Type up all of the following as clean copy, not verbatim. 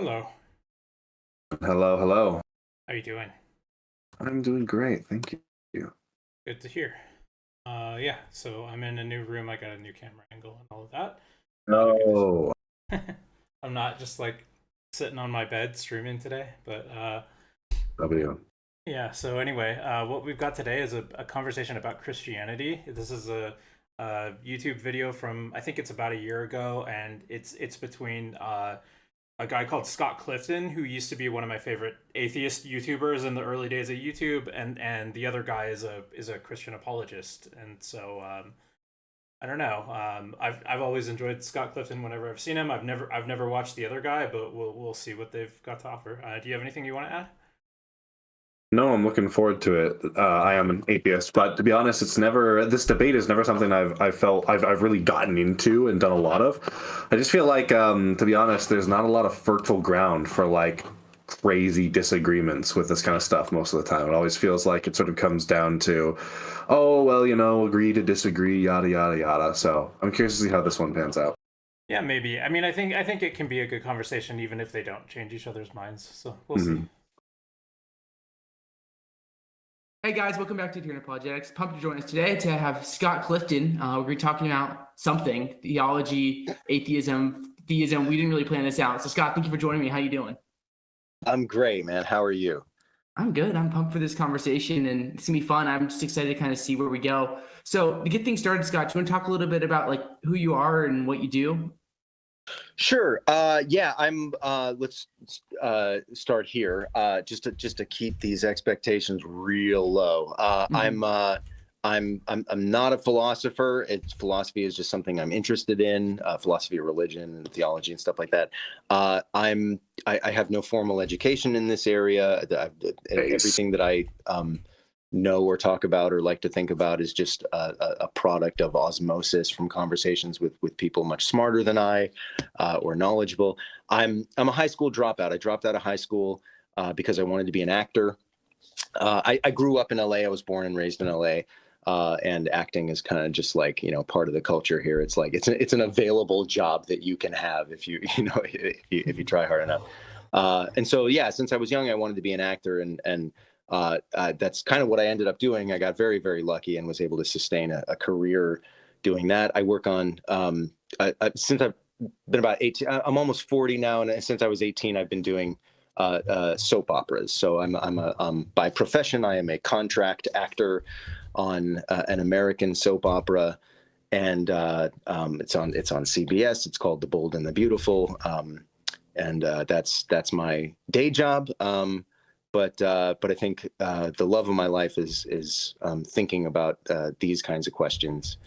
Hello. Hello, hello. How you doing? I'm doing great, thank you. Good to hear. Yeah, so I'm in a new room. I got a new camera angle and all of that. Because Oh, I'm not just like sitting on my bed streaming today. But W. yeah, so anyway, what we've got today is a conversation about Christianity. This is a YouTube video from I think it's about a year ago, and it's between a guy called Scott Clifton, who used to be one of my favorite atheist YouTubers in the early days of YouTube, and the other guy is a Christian apologist, and so I don't know. I've always enjoyed Scott Clifton whenever I've seen him. I've never watched the other guy, but we'll see what they've got to offer. Do you have anything you want to add? No, I'm looking forward to it. I am an atheist, but to be honest, this debate is never something I've felt I've really gotten into and done a lot of. I just feel like, to be honest, there's not a lot of fertile ground for like crazy disagreements with this kind of stuff most of the time. It always feels like it sort of comes down to, oh, well, agree to disagree, yada, yada, yada. So I'm curious to see how this one pans out. Yeah, maybe. I mean, I think it can be a good conversation even if they don't change each other's minds. So we'll see. Mhm. Hey guys, welcome back to Adherent Apologetics. Pumped to join us today to have Scott Clifton. We're going to be talking about something, theology, atheism, theism. We didn't really plan this out. So Scott, thank you for joining me. How you doing? I'm great, man. How are you? I'm good. I'm pumped for this conversation and it's going to be fun. I'm just excited to kind of see where we go. So to get things started, Scott, do you want to talk a little bit about like who you are and what you do? Sure. Yeah, I'm let's start here. Just to keep these expectations real low. Mhm. I'm not a philosopher. Philosophy is just something I'm interested in, philosophy of religion and theology and stuff like that. I have no formal education in this area. Ace. Everything that I know or talk about or like to think about is just a product of osmosis from conversations with people much smarter than I, or knowledgeable. I'm a high school dropout. I dropped out of high school because I wanted to be an actor. I grew up in LA. I was born and raised in LA. And acting is kind of just like, part of the culture here. It's like it's an available job that you can have if you if you try hard enough. And so yeah, since I was young, I wanted to be an actor, and that's kind of what I ended up doing. I got very, very lucky and was able to sustain a career doing that. I work on since I've been about 18. I'm almost 40 now, and since I was 18, I've been doing soap operas. So by profession, I am a contract actor on an American soap opera, and it's on CBS. It's called The Bold and the Beautiful, and that's my day job. But I think the love of my life is thinking about these kinds of questions,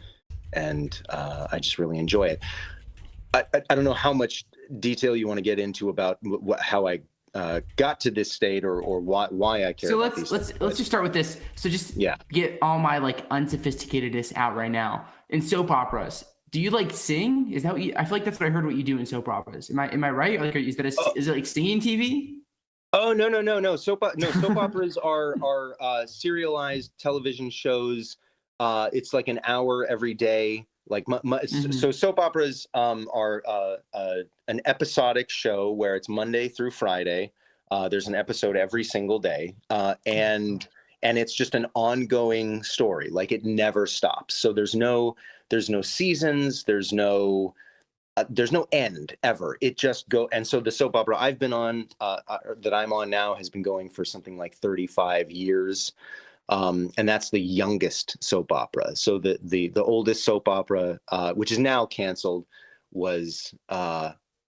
and I just really enjoy it. I don't know how much detail you want to get into about how I got to this state, or why I care So about let's these let's things. let's just start with this. So just Yeah. get all my like unsophisticatedness out right now. In soap operas, do you like sing? Is that what you, I feel like that's what I heard what you do in soap operas. Am I right? Like, is that Oh, is it like singing TV? oh, no. Soap operas are serialized television shows. It's like an hour every day. Like so, Hmm. soap operas are an episodic show where it's Monday through Friday. There's an episode every single day, and it's just an ongoing story. Like it never stops. So there's no seasons. There's no end ever. It just go. And so the soap opera I've been on, that I'm on now, has been going for something like 35 years. And that's the youngest soap opera. So the oldest soap opera, which is now canceled, was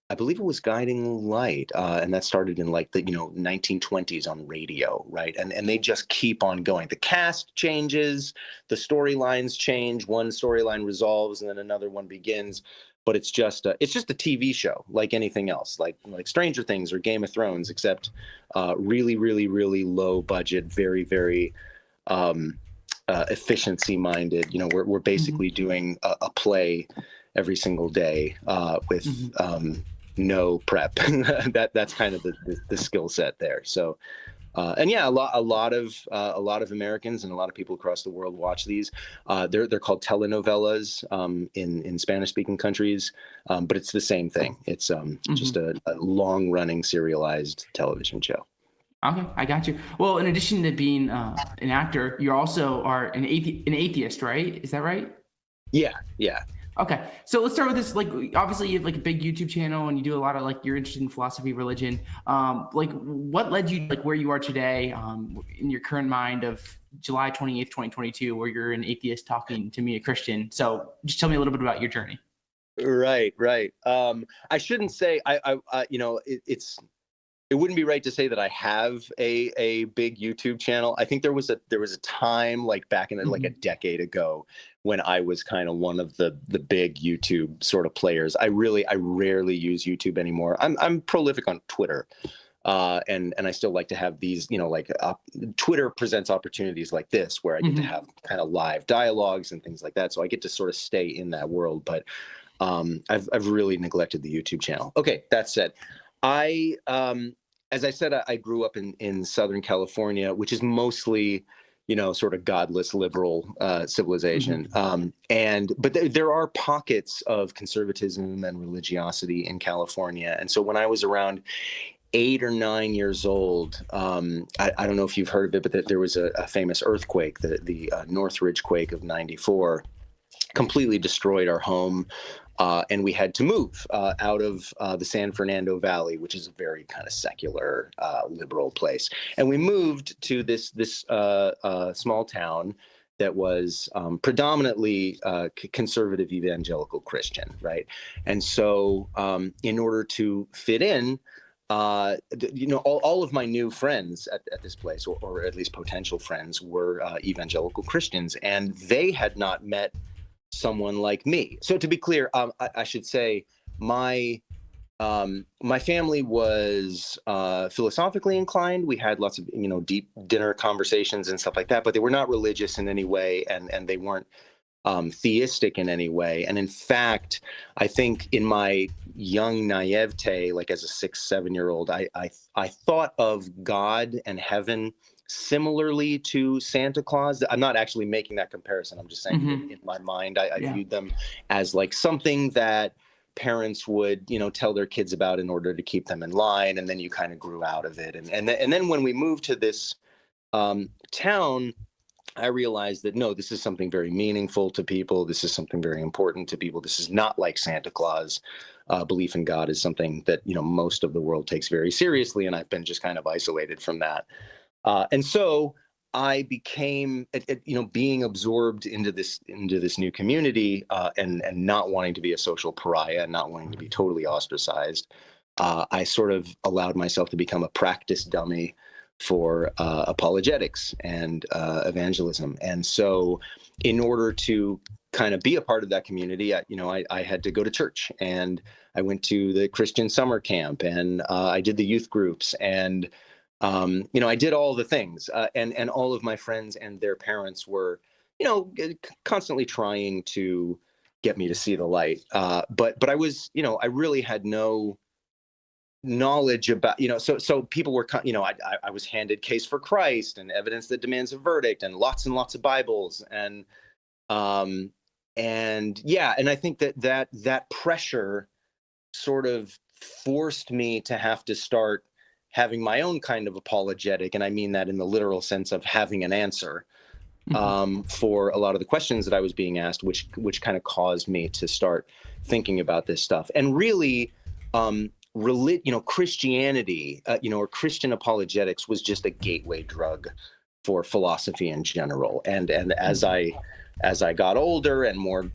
I believe it was Guiding Light, and that started in like the 1920s on radio, right? And they just keep on going. The cast changes, the storylines change. One storyline resolves, and then another one begins. But it's just a TV show like anything else, like Stranger Things or Game of Thrones, except really, really, really low budget, very, very um, efficiency minded. We're Hmm. basically doing a play every single day with Hmm. no prep. That's kind of the skill set there. So And yeah, a lot of Americans and a lot of people across the world watch these. They're called telenovelas in Spanish-speaking countries, but it's the same thing. It's just a long-running serialized television show. Okay, I got you. Well, in addition to being an actor, you also are an atheist, right? Is that right? Yeah, yeah. Okay, so let's start with this. Like, obviously, you have like a big YouTube channel, and you do a lot of like you're interested in philosophy, religion. Like, what led you like where you are today, in your current mind of July 28th, 2022, where you're an atheist talking to me, a Christian? So, just tell me a little bit about your journey. Right, right. I shouldn't say it wouldn't be right to say that I have a big YouTube channel. I think there was a time like back in like a decade ago when I was kind of one of the big YouTube sort of players. I rarely use YouTube anymore. I'm prolific on Twitter. And I still like to have these, Twitter presents opportunities like this where I get to have kind of live dialogues and things like that. So I get to sort of stay in that world. But I've really neglected the YouTube channel. Okay, that said, as I said, I grew up in Southern California, which is mostly, sort of godless liberal civilization. But there are pockets of conservatism and religiosity in California. And so when I was around 8 or 9 years old, I don't know if you've heard of it, but there was a famous earthquake, the Northridge quake of '94, completely destroyed our home. And we had to move out of the San Fernando Valley, which is a very kind of secular, liberal place. And we moved to this small town that was predominantly conservative evangelical Christian, right? And so in order to fit in, all of my new friends at this place, or at least potential friends, were evangelical Christians, and they had not met someone like me. So to be clear, I should say my family was philosophically inclined. We had lots of deep dinner conversations and stuff like that, but they were not religious in any way, and they weren't theistic in any way. And in fact, I think in my young naivete, like as a 6-7-year-old, I thought of God and heaven similarly to Santa Claus. I'm not actually making that comparison. I'm just saying in my mind, I viewed them as like something that parents would, tell their kids about in order to keep them in line. And then you kind of grew out of it. And then when we moved to this town, I realized that, no, this is something very meaningful to people. This is something very important to people. This is not like Santa Claus. Belief in God is something that, most of the world takes very seriously. And I've been just kind of isolated from that. And so I became, being absorbed into this new community, and not wanting to be a social pariah, not wanting to be totally ostracized. I sort of allowed myself to become a practice dummy for apologetics and evangelism. And so in order to kind of be a part of that community, I had to go to church, and I went to the Christian summer camp, and I did the youth groups, and I did all the things, and all of my friends and their parents were, constantly trying to get me to see the light. But I was, I really had no knowledge about, so people were, I was handed Case for Christ and Evidence That Demands a Verdict and lots of Bibles, and I think that pressure sort of forced me to have to start having my own kind of apologetic, and I mean that in the literal sense of having an answer for a lot of the questions that I was being asked, which kind of caused me to start thinking about this stuff. And really, Christianity, or Christian apologetics was just a gateway drug for philosophy in general. And as I got older and more,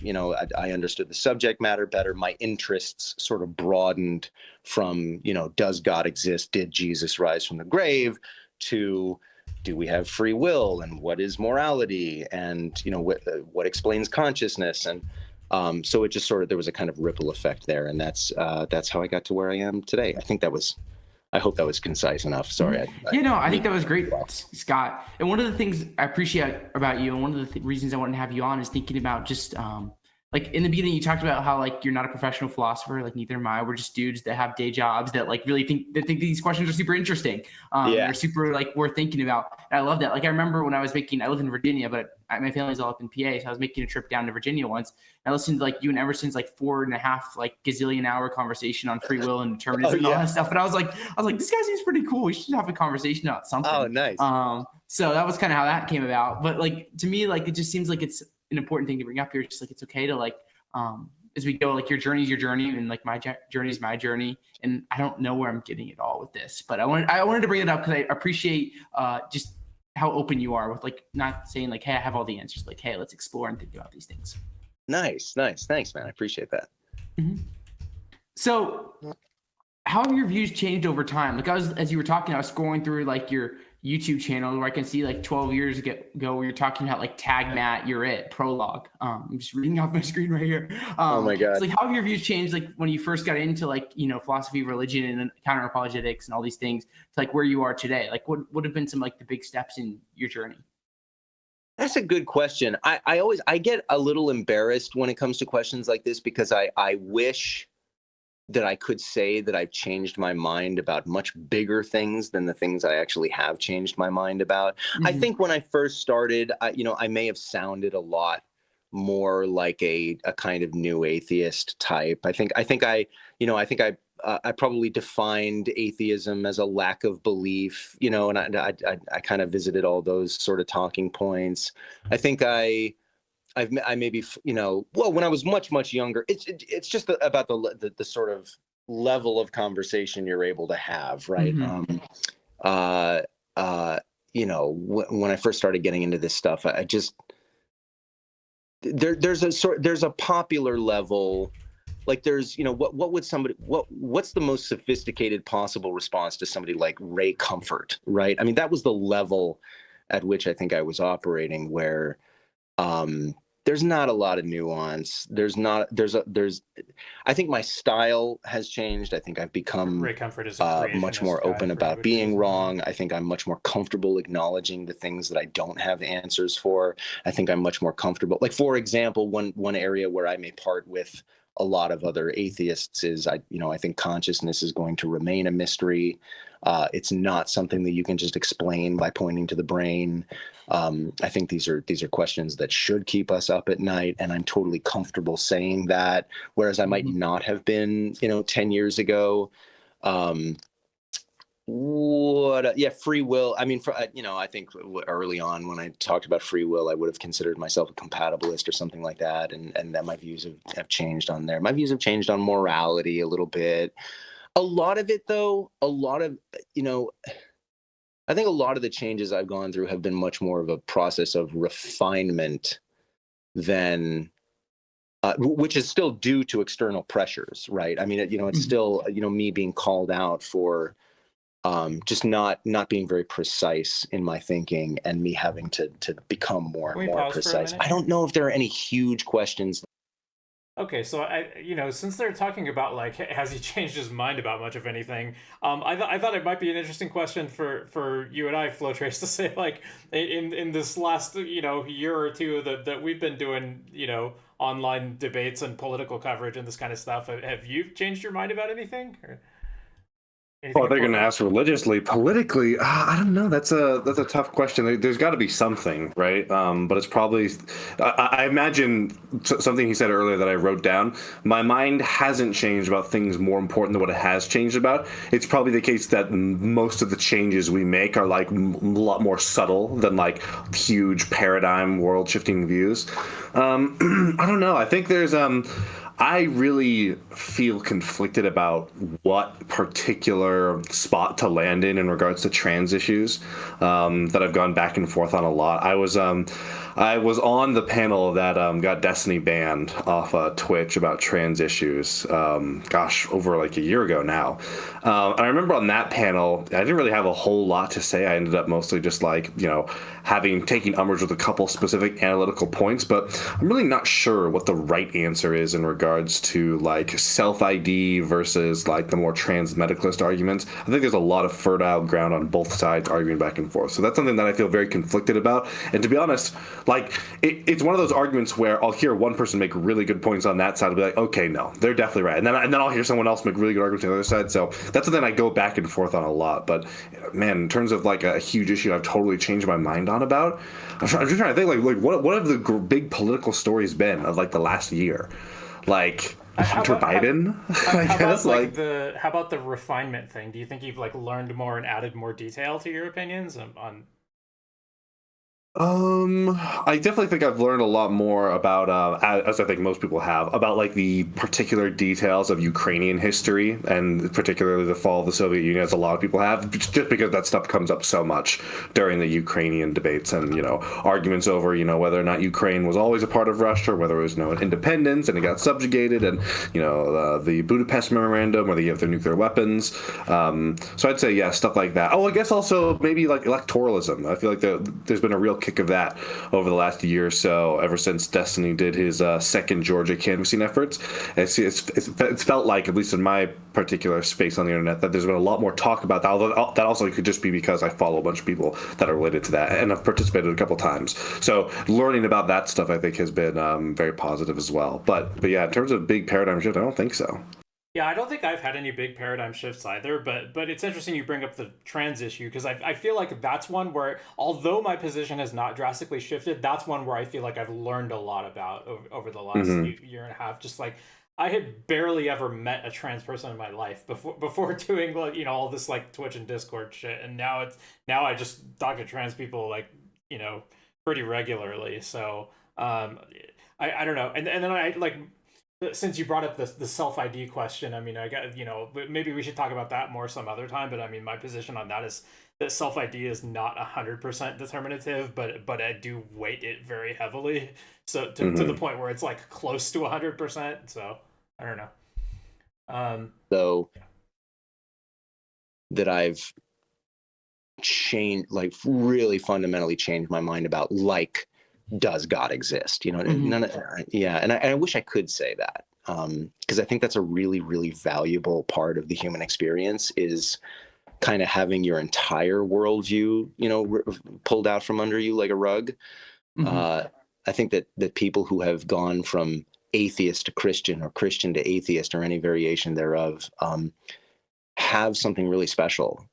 I understood the subject matter better, my interests sort of broadened from, does God exist? Did Jesus rise from the grave? To, do we have free will? And what is morality? And, what explains consciousness? And so it just sort of, there was a kind of ripple effect there. And that's how I got to where I am today. I hope that was concise enough. Sorry. I think that was great, Scott. And one of the things I appreciate about you, and one of the reasons I wanted to have you on, is thinking about just like in the beginning, you talked about how like you're not a professional philosopher, like neither am I. We're just dudes that have day jobs that like really think these questions are super interesting. Yeah. They're super like worth thinking about. And I love that. Like I remember when I live in Virginia, but my family's all up in PA, so I was making a trip down to Virginia once. And I listened to like you and Emerson's like 4.5 like gazillion hour conversation on free will and determinism and all that stuff. And I was like, this guy seems pretty cool. We should have a conversation about something. Oh, nice. So that was kind of how that came about. But like to me, like it just seems like it's an important thing to bring up here. Just like it's okay to like as we go, like your journey is your journey, and like my journey is my journey. And I don't know where I'm getting it all with this, but I wanted to bring it up because I appreciate just how open you are with like not saying like, hey, I have all the answers. Like, hey, let's explore and think about these things. Nice. Thanks, man. I appreciate that. Mm-hmm. So how have your views changed over time? Like as you were talking, I was scrolling through like your YouTube channel where I can see like 12 years ago where you're talking about like tag Matt, you're it, prologue. I'm just reading off my screen right here. Oh my God. So like how have your views changed like when you first got into like, philosophy of religion and counter apologetics and all these things to like where you are today? Like what would have been some like the big steps in your journey? That's a good question. I get a little embarrassed when it comes to questions like this because I wish that I could say that I've changed my mind about much bigger things than the things I actually have changed my mind about. Mm-hmm. I think when I first started, I may have sounded a lot more like a kind of new atheist type. I think I probably defined atheism as a lack of belief, and I kind of visited all those sort of talking points. I think I maybe, when I was much younger, it's just about the sort of level of conversation you're able to have, right? Mm-hmm. When I first started getting into this stuff, I just there's a popular level. Like there's, what's the most sophisticated possible response to somebody like Ray Comfort, right? I mean, that was the level at which I think I was operating where, there's not a lot of nuance. I think my style has changed. I think I've become Ray Comfort is much more open about being wrong. I think I'm much more comfortable acknowledging the things that I don't have answers for. I think I'm much more comfortable. Like, for example, one area where I may part with a lot of other atheists is I think consciousness is going to remain a mystery. It's not something that you can just explain by pointing to the brain. I think these are questions that should keep us up at night, and I'm totally comfortable saying that, whereas I might not have been, 10 years ago. Free will. I mean, I think early on when I talked about free will, I would have considered myself a compatibilist or something like that. And that my views have changed on there. My views have changed on morality a little bit. A lot of it, though, I think a lot of the changes I've gone through have been much more of a process of refinement than which is still due to external pressures, right? I mean, it's still, me being called out for just not being very precise in my thinking, and me having to become more and more precise. I don't know if there are any huge questions. Okay, so since they're talking about like, has he changed his mind about much of anything? I thought it might be an interesting question for you and I, Flowtrace, to say like in this last year or two that we've been doing online debates and political coverage and this kind of stuff. Have you changed your mind about anything? Oh, they're going to ask religiously, politically. I don't know. That's a tough question. There's got to be something, right? But it's probably, I imagine something he said earlier that I wrote down. My mind hasn't changed about things more important than what it has changed about. It's probably the case that most of the changes we make are like a lot more subtle than like huge paradigm world shifting views. I don't know. I think there's I really feel conflicted about what particular spot to land in regards to trans issues that I've gone back and forth on a lot. I was on the panel that got Destiny banned off Twitch about trans issues, over like a year ago now. And I remember on that panel, I didn't really have a whole lot to say. I ended up mostly just like, taking umbrage with a couple specific analytical points, but I'm really not sure what the right answer is in regards regards to like self-ID versus like the more trans-medicalist arguments. I think there's a lot of fertile ground on both sides arguing back and forth. So that's something that I feel very conflicted about. And to be honest, like it's one of those arguments where I'll hear one person make really good points on that side. I'll be like, okay, no, they're definitely right. And then I'll hear someone else make really good arguments on the other side. So that's something I go back and forth on a lot. But man, in terms of like a huge issue I've totally changed my mind on about, I'm just trying to think like what have the big political stories been of like the last year? Like Hunter Biden, I guess. How about the refinement thing? Do you think you've like learned more and added more detail to your opinions on? I definitely think I've learned a lot more about, as I think most people have, about like the particular details of Ukrainian history and particularly the fall of the Soviet Union, as a lot of people have, just because that stuff comes up so much during the Ukrainian debates and, arguments over, whether or not Ukraine was always a part of Russia, or whether it was, independence and it got subjugated, and, the Budapest Memorandum, where they have their nuclear weapons. So I'd say, yeah, stuff like that. Oh, I guess also maybe like electoralism. I feel like there's been a real kick of that over the last year or so, ever since Destiny did his second Georgia canvassing efforts. It's felt like, at least in my particular space on the internet, that there's been a lot more talk about that, although that also could just be because I follow a bunch of people that are related to that and I've participated a couple times. So learning about that stuff, I think, has been very positive as well. But yeah, in terms of big paradigm shift, I don't think so. Yeah, I don't think I've had any big paradigm shifts either, but it's interesting you bring up the trans issue, because I feel like that's one where, although my position has not drastically shifted, that's one where I feel like I've learned a lot about over the last year and a half. Just like, I had barely ever met a trans person in my life before doing all this like Twitch and Discord shit, and now I just talk to trans people like pretty regularly. So I don't know, and then I like. Since you brought up the self-ID question, I mean, I got, maybe we should talk about that more some other time, but I mean, my position on that is that self-ID is not 100% determinative, but I do weight it very heavily. So to the point where it's like close to 100%. So I don't know. So that I've changed, like really fundamentally changed my mind about, like, does God exist? None of, yeah. And I wish I could say that, because I think that's a really, really valuable part of the human experience, is kind of having your entire worldview, pulled out from under you like a rug. I think that people who have gone from atheist to Christian, or Christian to atheist, or any variation thereof, have something really special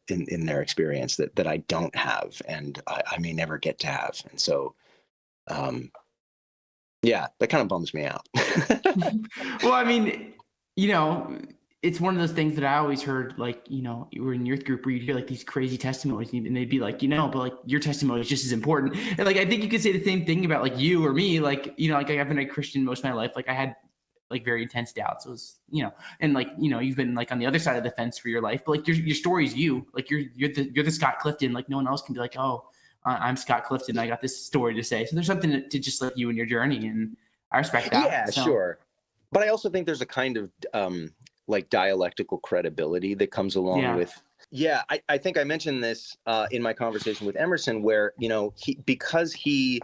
in their experience that I don't have, and I may never get to have. And so, yeah, that kind of bums me out. Well, I mean, it's one of those things that I always heard, like, you were in youth group where you'd hear like these crazy testimonies, and they'd be like, but like your testimony is just as important. And like, I think you could say the same thing about like you or me, like, like I've been a Christian most of my life. Like I had like very intense doubts. It was, and like, you've been like on the other side of the fence for your life, but like your story is you, like you're the Scott Clifton. Like no one else can be like, oh, I'm Scott Clifton, I got this story to say. So there's something to just like you and your journey, and I respect that. Yeah, so. Sure. But I also think there's a kind of like dialectical credibility that comes along with. Yeah, I think I mentioned this in my conversation with Emerson, where because he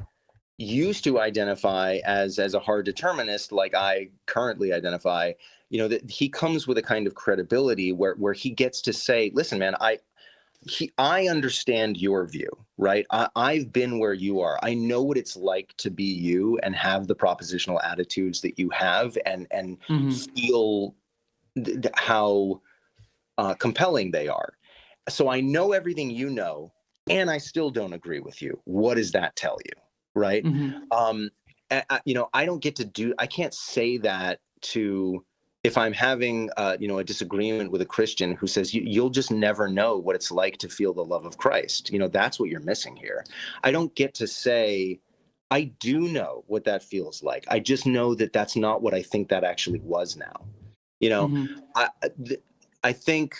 used to identify as a hard determinist, like I currently identify, that he comes with a kind of credibility where he gets to say, listen, man, I understand your view, right? I've been where you are. I know what it's like to be you and have the propositional attitudes that you have, and feel how compelling they are. So I know everything you know, and I still don't agree with you. What does that tell you? Right. I don't get to I can't say that to, if I'm having, a disagreement with a Christian who says, you'll just never know what it's like to feel the love of Christ. That's what you're missing here. I don't get to say, I do know what that feels like. I just know that that's not what I think that actually was now. I think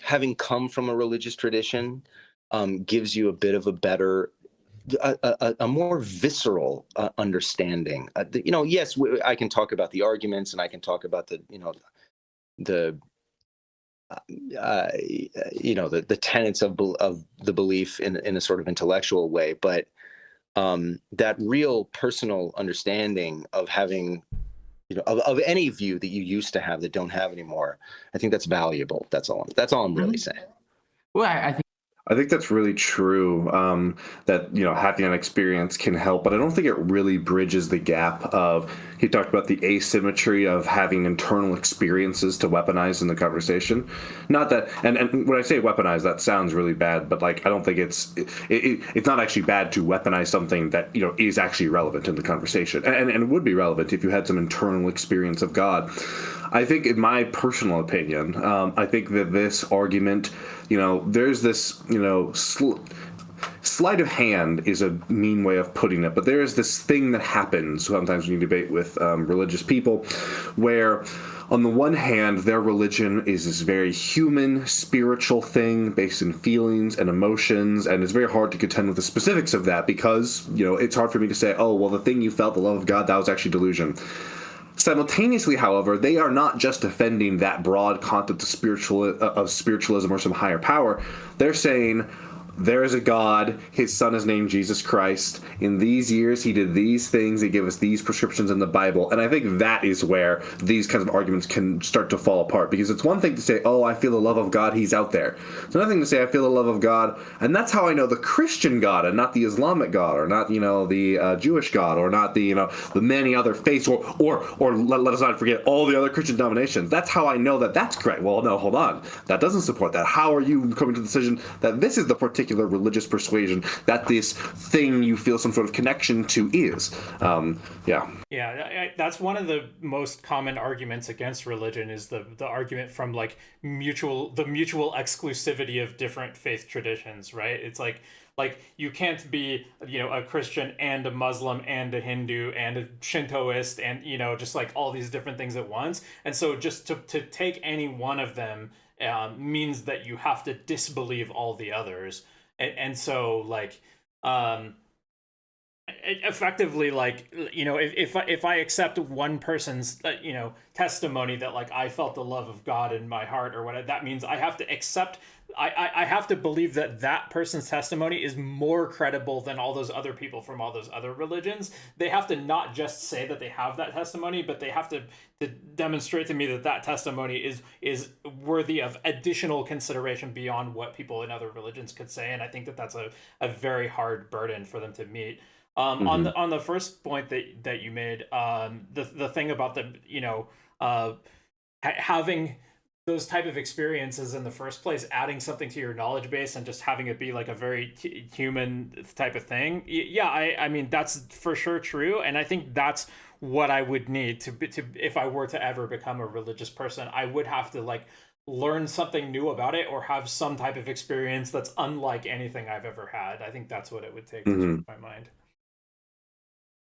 having come from a religious tradition gives you a bit of a better, a more visceral understanding. Yes, I can talk about the arguments, and I can talk about the tenets of the belief in a sort of intellectual way, but that real personal understanding of having of any view that you used to have that don't have anymore. I think that's valuable. That's all I'm really saying. Well, I I think that's really true. That having an experience can help, but I don't think it really bridges the gap of. He talked about the asymmetry of having internal experiences to weaponize in the conversation. Not that, and when I say weaponize, that sounds really bad, but like I don't think it's not actually bad to weaponize something that is actually relevant in the conversation, and it would be relevant if you had some internal experience of God. I think, in my personal opinion, I think that this argument, there's this, sleight of hand is a mean way of putting it, but there is this thing that happens sometimes when you debate with religious people where, on the one hand, their religion is this very human, spiritual thing based in feelings and emotions, and it's very hard to contend with the specifics of that because, it's hard for me to say, oh, well, the thing you felt, the love of God, that was actually delusion. Simultaneously, however, they are not just defending that broad concept of spiritualism or some higher power. They're saying there is a God, his son is named Jesus Christ. In these years, he did these things. He gave us these prescriptions in the Bible. And I think that is where these kinds of arguments can start to fall apart. Because it's one thing to say, oh, I feel the love of God, he's out there. It's another thing to say, I feel the love of God, and that's how I know the Christian God and not the Islamic God, or not, the Jewish God, or not the, the many other faiths, or let us not forget all the other Christian denominations. That's how I know that that's correct. Well, no, hold on. That doesn't support that. How are you coming to the decision that this is the particular religious persuasion that this thing you feel some sort of connection to is? That's one of the most common arguments against religion is the argument from like mutual exclusivity of different faith traditions, right? It's like you can't be a Christian and a Muslim and a Hindu and a Shintoist and just like all these different things at once. And so just to take any one of them means that you have to disbelieve all the others. And so like effectively, like, if I accept one person's testimony that like I felt the love of God in my heart or whatever, that means I have to accept, I have to believe that person's testimony is more credible than all those other people from all those other religions. They have to not just say that they have that testimony, but they have to demonstrate to me that testimony is worthy of additional consideration beyond what people in other religions could say. And I think that's a very hard burden for them to meet. On the first point that you made, the thing about having those type of experiences in the first place, adding something to your knowledge base and just having it be like a very human type of thing. Yeah, I mean that's for sure true, and I think that's what I would need to if I were to ever become a religious person. I would have to like learn something new about it or have some type of experience that's unlike anything I've ever had. I think that's what it would take to change my mind.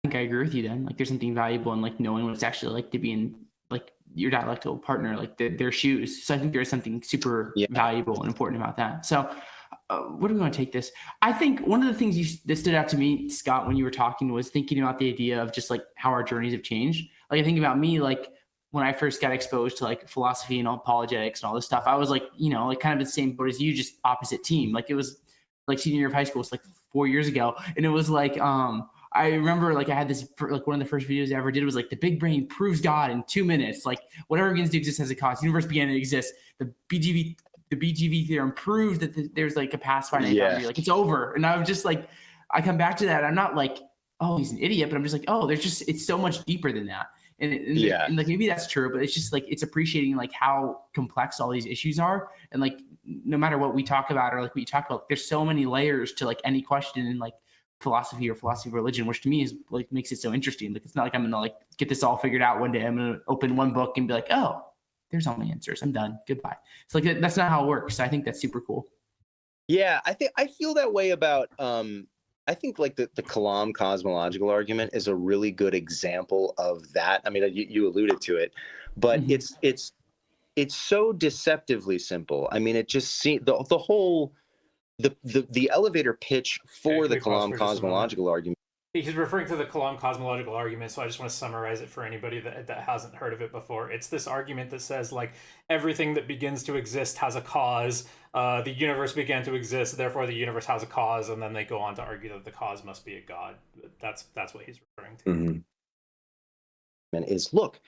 think I agree with you then. Like there's something valuable in like knowing what it's actually like to be in like your dialectal partner, like their shoes. So I think there's something super valuable and important about that. So where do we want to take this? I think one of the things that stood out to me, Scott, when you were talking was thinking about the idea of just like how our journeys have changed. Like I think about me, like when I first got exposed to like philosophy and apologetics and all this stuff, I was like, like kind of the same boat as you, just opposite team. Like it was like senior year of high school. It's like 4 years ago. And it was like, I remember like I had this, like one of the first videos I ever did was like the big brain proves God in 2 minutes. Like whatever begins to exist has a cause. The universe began to exist. The BGV theorem proved that there's like a past finite boundary. Like it's over. And I was just like, I come back to that. I'm not like, oh, he's an idiot, but I'm just like, oh, it's so much deeper than that. And like maybe that's true, but it's just like it's appreciating like how complex all these issues are, and like no matter what we talk about or like we talk about, there's so many layers to like any question in like philosophy or philosophy of religion, which to me is like makes it so interesting. Like it's not like I'm gonna like get this all figured out one day. I'm gonna open one book and be like, oh, there's all my answers. I'm done. Goodbye. It's like that's not how it works. So I think that's super cool. Yeah, I feel that way about I think like the Kalam cosmological argument is a really good example of that. I mean, you alluded to it, but it's so deceptively simple. I mean, it just seems the whole the elevator pitch for the Kalam cosmological argument. He's referring to the Kalam cosmological argument, so I just want to summarize it for anybody that hasn't heard of it before. It's this argument that says, like, everything that begins to exist has a cause. The universe began to exist, therefore the universe has a cause, and then they go on to argue that the cause must be a god. That's what he's referring to. is, look,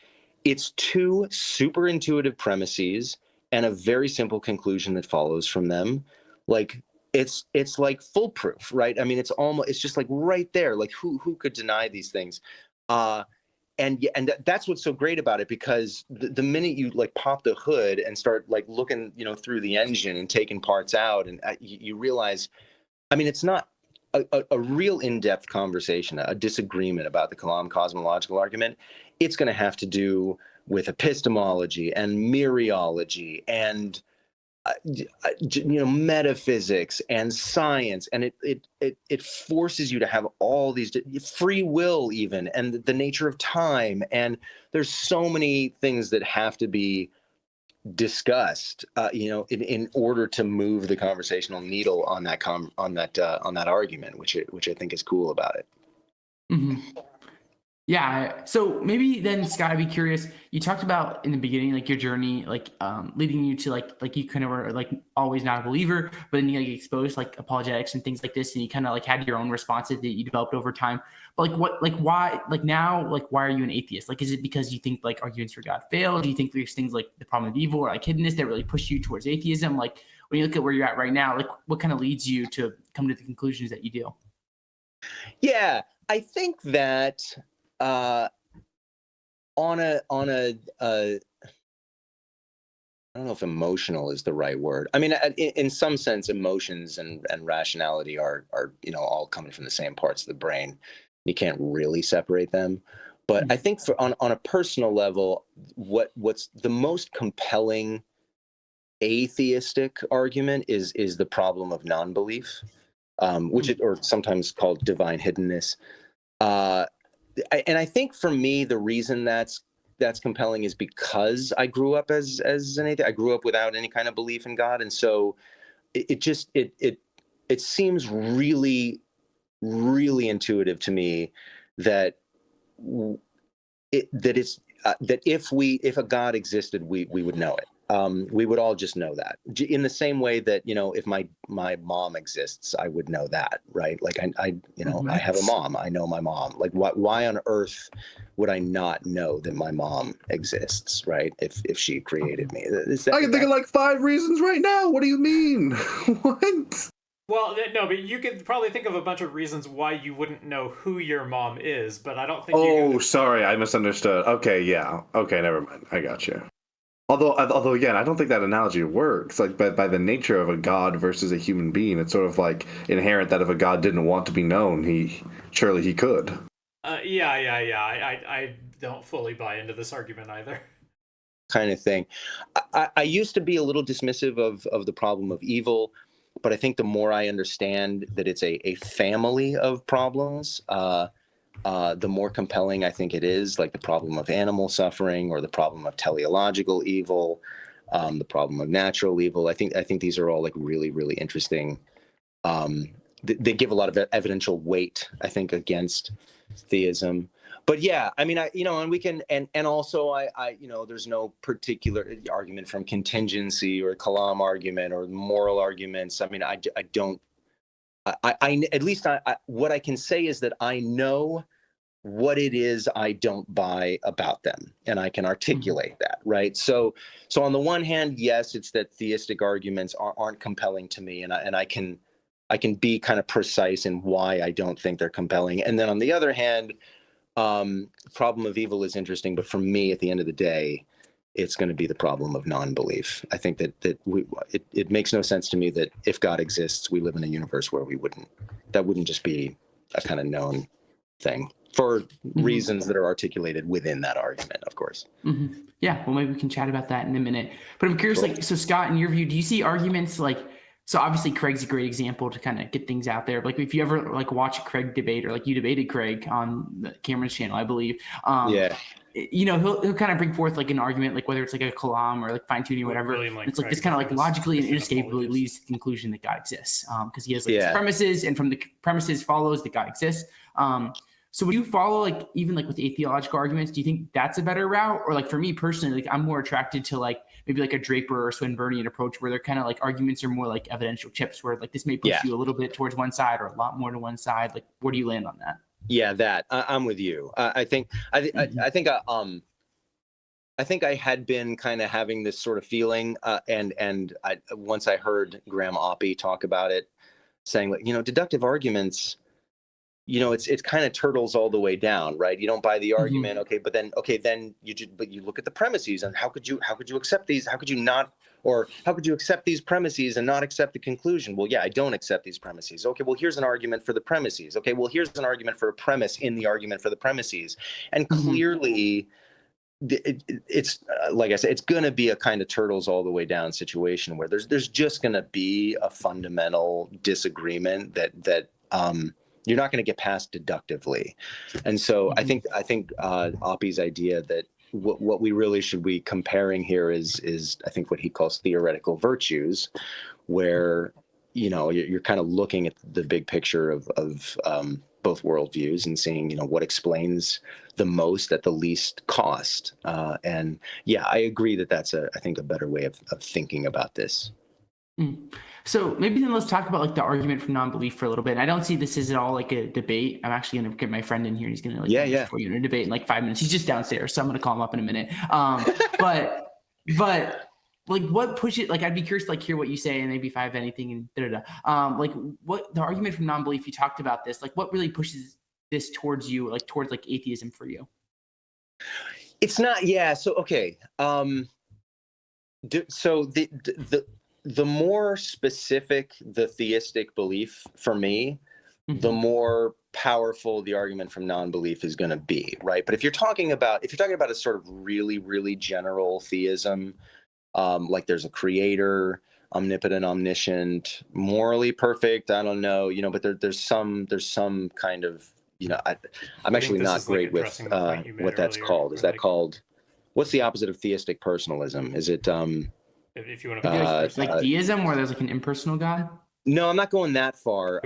it's two super intuitive premises and a very simple conclusion that follows from them. Like it's like foolproof, right? I mean, it's just like right there. Like who could deny these things? And that's what's so great about it, because the minute you like pop the hood and start like looking, through the engine and taking parts out, and you realize, I mean, it's not a real in-depth conversation, a disagreement about the Kalam cosmological argument. It's going to have to do with epistemology and mereology and metaphysics and science, and it forces you to have all these free will, even, and the nature of time, and there's so many things that have to be discussed, in order to move the conversational needle on that argument, which I think is cool about it. Mm-hmm. Yeah. So maybe then, Scott, I'd be curious. You talked about in the beginning, like your journey, like leading you to like you kind of were like always not a believer, but then you like exposed like apologetics and things like this, and you kind of like had your own responses that you developed over time. But why, like now, like why are you an atheist? Like, is it because you think like arguments for God fail? Do you think there's things like the problem of evil or like hiddenness that really push you towards atheism? Like when you look at where you're at right now, like what kind of leads you to come to the conclusions that you do? Yeah, I think that. On a I don't know if emotional is the right word. I mean, in some sense, emotions and rationality are all coming from the same parts of the brain. You can't really separate them. But I think on a personal level, what's the most compelling atheistic argument is the problem of non-belief, or sometimes called divine hiddenness. And I think for me, the reason that's compelling is because I grew up as an atheist. I grew up without any kind of belief in God, and so it seems really, really intuitive to me that if a God existed, we would know it. We would all just know that, in the same way that if my mom exists, I would know that, right? Like I have a mom, I know my mom. Like why on earth would I not know that my mom exists, right? If she created me. I can think of like 5 reasons right now. What do you mean? What? Well, no, but you could probably think of a bunch of reasons why you wouldn't know who your mom is, but I don't think you can... Sorry, I misunderstood. Okay, yeah. Okay, never mind. I got you. Although again, I don't think that analogy works. Like, by the nature of a god versus a human being, it's sort of like inherent that if a god didn't want to be known, surely he could. Yeah. I don't fully buy into this argument either. Kind of thing. I used to be a little dismissive of the problem of evil, but I think the more I understand that it's a family of problems, the more compelling I think it is, like the problem of animal suffering or the problem of teleological evil, the problem of natural evil. I think these are all like really, really interesting. They give a lot of evidential weight, I think, against theism. But yeah, I mean, and we can, and also there's no particular argument from contingency or Kalam argument or moral arguments. I mean, I don't, at least what I can say is that I know what it is I don't buy about them, and I can articulate that, right? So on the one hand, yes, it's that theistic arguments aren't compelling to me, and I can be kind of precise in why I don't think they're compelling. And then on the other hand, problem of evil is interesting, but for me, at the end of the day, it's going to be the problem of non-belief. I think that it makes no sense to me that if God exists, we live in a universe where that wouldn't just be a kind of known thing, for reasons that are articulated within that argument, of course. Mm-hmm. Yeah, well, maybe we can chat about that in a minute. But I'm curious, Sure. like, so Scott, in your view, do you see arguments like, so obviously Craig's a great example to kind of get things out there. Like if you ever like watch a Craig debate, or like you debated Craig on Cameron's channel, I believe. Yeah. He'll kind of bring forth like an argument, like whether it's like a Kalam or like fine tuning or whatever. It's like this kind of like logically and inescapably leads to the conclusion that God exists, because he has like his premises, and from the premises follows that God exists. So would you follow like even like with the theological arguments? Do you think that's a better route, or like for me personally, like I'm more attracted to like maybe like a Draper or Swinburnian approach, where they're kind of like arguments are more like evidential chips, where like this may push you a little bit towards one side or a lot more to one side. Like where do you land on that? Yeah, that I'm with you. I think I think I had been kind of having this sort of feeling, once I heard Graham Oppie talk about it, saying like, deductive arguments, it's kind of turtles all the way down, right? You don't buy the argument, then you look at the premises, and how could you accept these? How could you not, or how could you accept these premises and not accept the conclusion? Well, yeah, I don't accept these premises. Okay, well, here's an argument for the premises. Okay, well, here's an argument for a premise in the argument for the premises, and clearly. It's like I said, it's going to be a kind of turtles all the way down situation where there's just going to be a fundamental disagreement that you're not going to get past deductively. And so I think Oppie's idea that what we really should be comparing here is I think what he calls theoretical virtues, where you're kind of looking at the big picture of both worldviews and seeing what explains the most at the least cost. And yeah, I agree that's I think a better way of thinking about this. So maybe then let's talk about like the argument from non-belief for a little bit. And I don't see this as at all like a debate. I'm actually going to get my friend in here. He's going to for you in a debate in like 5 minutes. He's just downstairs, so I'm going to call him up in a minute. But like what pushes, like I'd be curious to like hear what you say, and maybe if I have anything and like what the argument from non-belief, you talked about this, like what really pushes this towards you, like towards like atheism for you? It's not, yeah. So, okay. So the more specific the theistic belief for me, the more powerful the argument from non-belief is going to be, right? But if you're talking about a sort of really, really general theism, like there's a creator, omnipotent, omniscient, morally perfect, I don't know, but there's some kind of, I'm actually not great with what that's called. Is that called, what's the opposite of theistic personalism? Is it if you want to like deism, where there's like an impersonal God? No, I'm not going that far.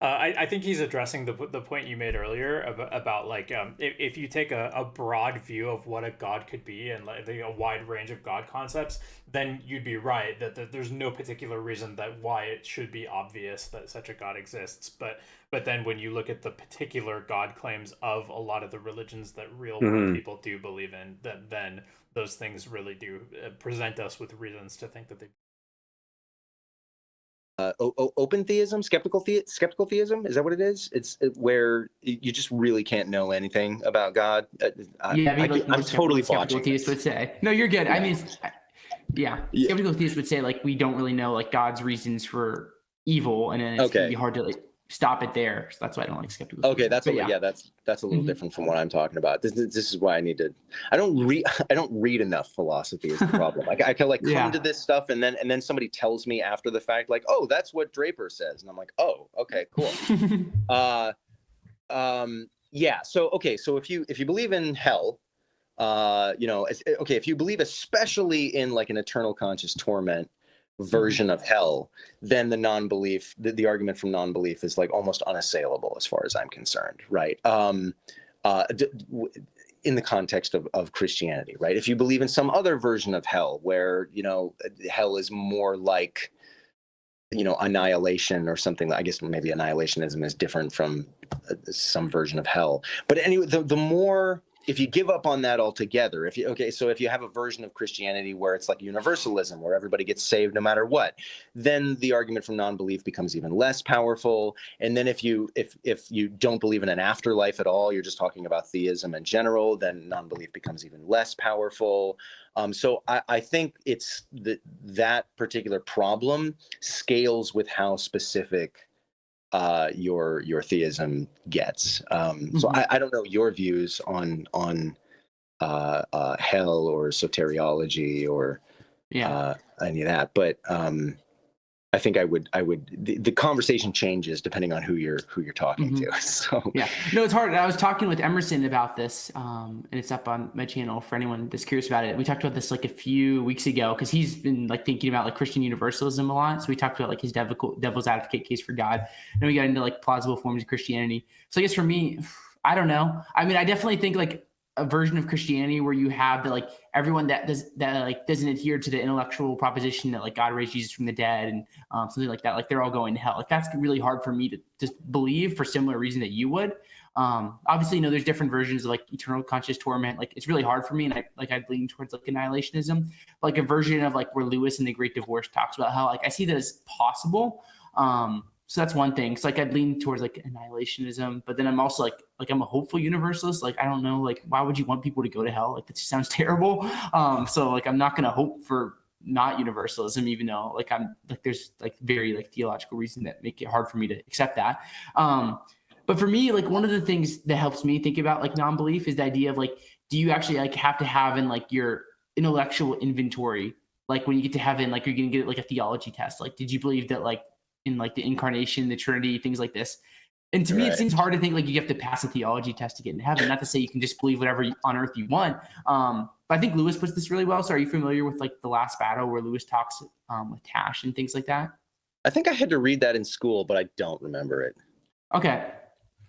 I think he's addressing the point you made earlier about like if you take a broad view of what a god could be and like a wide range of god concepts, then you'd be right that there's no particular reason why it should be obvious that such a god exists. But then when you look at the particular god claims of a lot of the religions that real world people do believe in, then those things really do present us with reasons to think that they. Open theism, skeptical theism, is that what it is? It's where you just really can't know anything about God. I'm totally botching. Theists would say, no, you're good. I mean, skeptical theists would say like we don't really know like God's reasons for evil, and then it's gonna be hard to like stop it there. So that's why I don't like skeptical. Okay, that's a little different from what I'm talking about. This is why I need to. I don't read enough philosophy is the problem. I can like come to this stuff and then somebody tells me after the fact like, oh, that's what Draper says, and I'm like, oh, okay, cool. So if you believe in hell, if you believe especially in like an eternal conscious torment version of hell, then the argument from non-belief is like almost unassailable as far as I'm concerned, right? In the context of Christianity, right? If you believe in some other version of hell where, hell is more like, annihilation or something, I guess maybe annihilationism is different from some version of hell. But anyway, the more, if you give up on that altogether, so if you have a version of Christianity where it's like universalism, where everybody gets saved no matter what, then the argument from non-belief becomes even less powerful. And then if you don't believe in an afterlife at all, you're just talking about theism in general, then non-belief becomes even less powerful. So I think it's that particular problem scales with how specific your theism gets. So I don't know your views on hell or soteriology or any of that, but I think I would the conversation changes depending on who you're talking to. So no, it's hard. I was talking with Emerson about this, and it's up on my channel for anyone that's curious about it. We talked about this like a few weeks ago because he's been like thinking about like Christian universalism a lot. So we talked about like his devil's advocate case for God, and we got into like plausible forms of Christianity. So I guess for me, I don't know. I mean, I definitely think like a version of Christianity where you have the like everyone that doesn't adhere to the intellectual proposition that like God raised Jesus from the dead and something like that, like they're all going to hell. Like that's really hard for me to just believe for similar reason that you would. Obviously, you know, there's different versions of like eternal conscious torment. Like it's really hard for me, and I'd lean towards like annihilationism, like a version of like where Lewis in The Great Divorce talks about how like I see that as possible. So that's one thing. So like I'd lean towards like annihilationism, but then I'm also like I'm a hopeful universalist. Like I don't know, like why would you want people to go to hell? Like that just sounds terrible. So like I'm not gonna hope for not universalism, even though like I'm like there's like very like theological reasons that make it hard for me to accept that. But for me, like one of the things that helps me think about like non-belief is the idea of like, do you actually like have to have in like your intellectual inventory, like when you get to heaven, like you're gonna get like a theology test. Like, did you believe that like in like the incarnation, the Trinity, things like this? And to me, it seems hard to think like you have to pass a theology test to get into heaven. Not to say you can just believe whatever on earth you want. But I think Lewis puts this really well. So are you familiar with like The Last Battle where Lewis talks with Tash and things like that? I think I had to read that in school, but I don't remember it. Okay.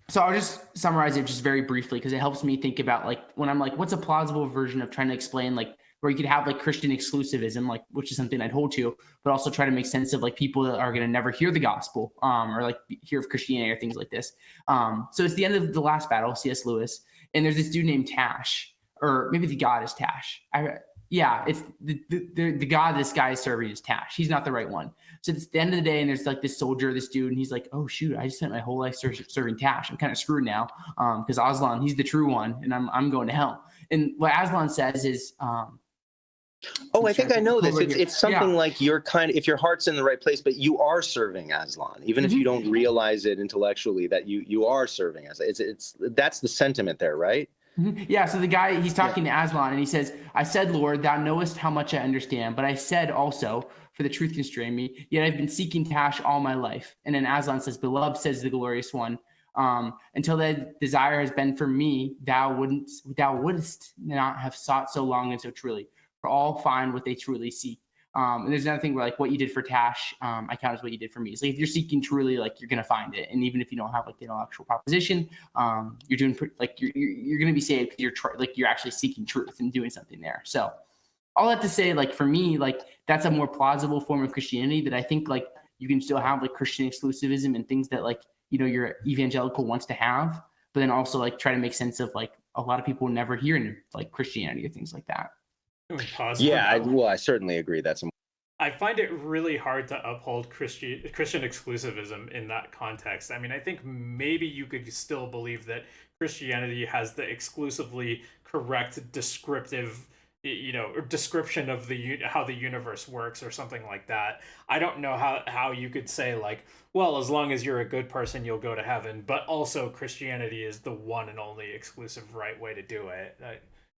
So I'll just summarize it just very briefly because it helps me think about like when I'm like, what's a plausible version of trying to explain like where you could have like Christian exclusivism, like which is something I'd hold to, but also try to make sense of like people that are going to never hear the gospel or like hear of Christianity or things like this. So it's the end of The Last Battle, C.S. Lewis, and there's this dude named Tash, or maybe the god is Tash. It's the god this guy is serving is Tash. He's not the right one. So it's the end of the day, and there's like this soldier, this dude, and he's like, "Oh shoot, I just spent my whole life serving Tash. I'm kind of screwed now because Aslan, he's the true one, and I'm going to hell." And what Aslan says is, I think I know this. It's something like you're if your heart's in the right place, but you are serving Aslan, even if you don't realize it intellectually that you are serving Aslan. That's the sentiment there, right? Yeah, so the guy, he's talking to Aslan, and he says, "I said, Lord, thou knowest how much I understand, but I said also, for the truth constrained me, yet I've been seeking Tash all my life." And then Aslan says, "Beloved," says the glorious one, "until that desire has been for me, thou wouldst not have sought so long and so truly, for all find what they truly seek." And there's another thing where like what you did for Tash, I count as what you did for me. So if you're seeking truly, like you're gonna find it, and even if you don't have like the intellectual proposition, you're doing like you're gonna be saved because you're actually seeking truth and doing something there. So all that to say, like for me, like that's a more plausible form of Christianity that I think like you can still have like Christian exclusivism and things that like your evangelical wants to have, but then also like try to make sense of like a lot of people never hear in like Christianity or things like that. I certainly agree. I find it really hard to uphold Christian exclusivism in that context. I mean, I think maybe you could still believe that Christianity has the exclusively correct descriptive, or description of how the universe works or something like that. I don't know how you could say like, well, as long as you're a good person, you'll go to heaven, but also Christianity is the one and only exclusive right way to do it.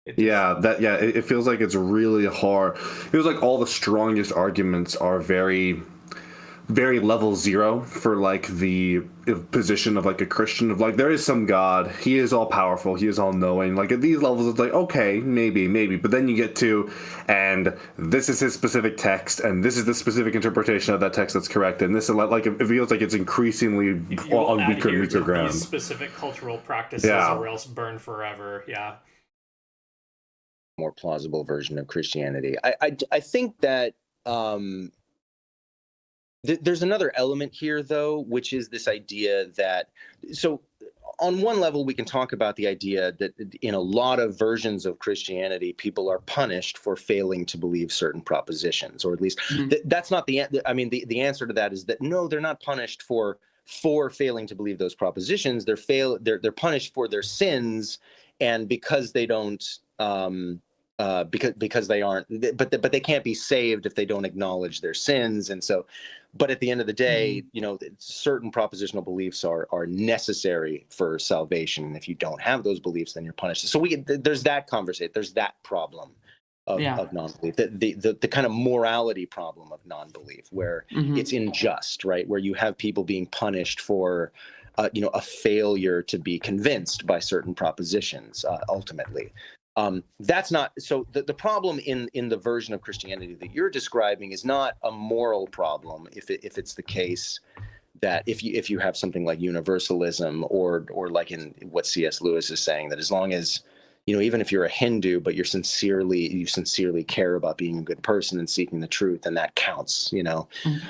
It feels like it's really hard. It feels like all the strongest arguments are very, very level zero for like the position of like a Christian of like there is some God, he is all powerful, he is all knowing. Like at these levels it's like okay, maybe, but then you get to and this is his specific text and this is the specific interpretation of that text that's correct, and this is like it feels like it's increasingly on weaker and weaker ground. These specific cultural practices or else burn forever. Yeah. More plausible version of Christianity. I think that there's another element here, though, which is this idea that so on one level, we can talk about the idea that in a lot of versions of Christianity, people are punished for failing to believe certain propositions, or at least that's not the answer to that is that no, they're not punished for failing to believe those propositions. They're punished for their sins, and because they don't because they aren't, but they can't be saved if they don't acknowledge their sins. And so, but at the end of the day, certain propositional beliefs are necessary for salvation. And if you don't have those beliefs, then you're punished. So there's that conversation. There's that problem of non-belief, the kind of morality problem of non-belief, where it's unjust, right? Where you have people being punished for a failure to be convinced by certain propositions, ultimately. That's not so. The problem in the version of Christianity that you're describing is not a moral problem. If it's the case that if you have something like universalism or like in what C.S. Lewis is saying, that as long as even if you're a Hindu, but you sincerely care about being a good person and seeking the truth, and that counts, Well,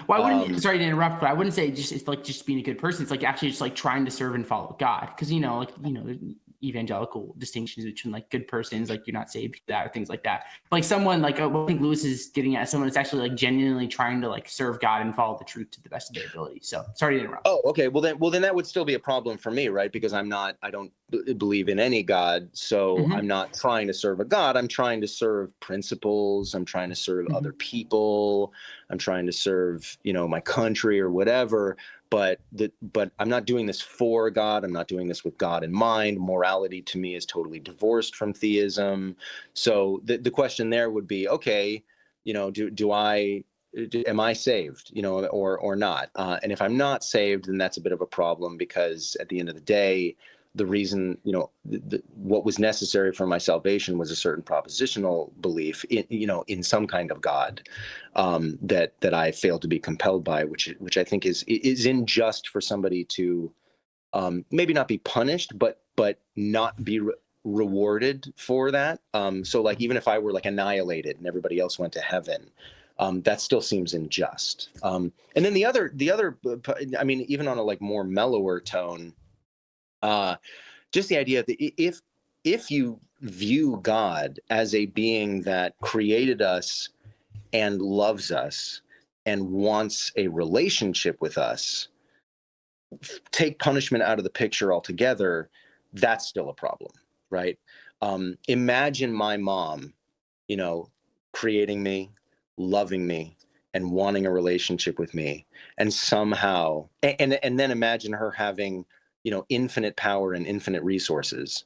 I wouldn't, sorry to interrupt, but I wouldn't say it's like just being a good person. It's like actually just like trying to serve and follow God. Cause there's evangelical distinctions between like good persons, like you're not saved that or things like that. But like someone like, I think Lewis is getting at someone that's actually like genuinely trying to like serve God and follow the truth to the best of their ability. So sorry to interrupt. Oh, okay. Well then that would still be a problem for me, right? Because I don't believe in any God. So I'm not trying to serve a God. I'm trying to serve principles. I'm trying to serve other people. I'm trying to serve, my country or whatever. But I'm not doing this for God. I'm not doing this with God in mind. Morality to me is totally divorced from theism. So the question there would be, okay, am I saved, or not? And if I'm not saved, then that's a bit of a problem, because at the end of the day, the reason, what was necessary for my salvation was a certain propositional belief in some kind of God, that I failed to be compelled by, which I think is unjust for somebody to maybe not be punished, but not be rewarded for that. So like, even if I were like annihilated and everybody else went to heaven, that still seems unjust. And then the other, I mean, even on a like more mellower tone, just the idea that if you view God as a being that created us and loves us and wants a relationship with us, take punishment out of the picture altogether, that's still a problem, right? Imagine my mom, creating me, loving me, and wanting a relationship with me, and somehow, and then imagine her having, infinite power and infinite resources,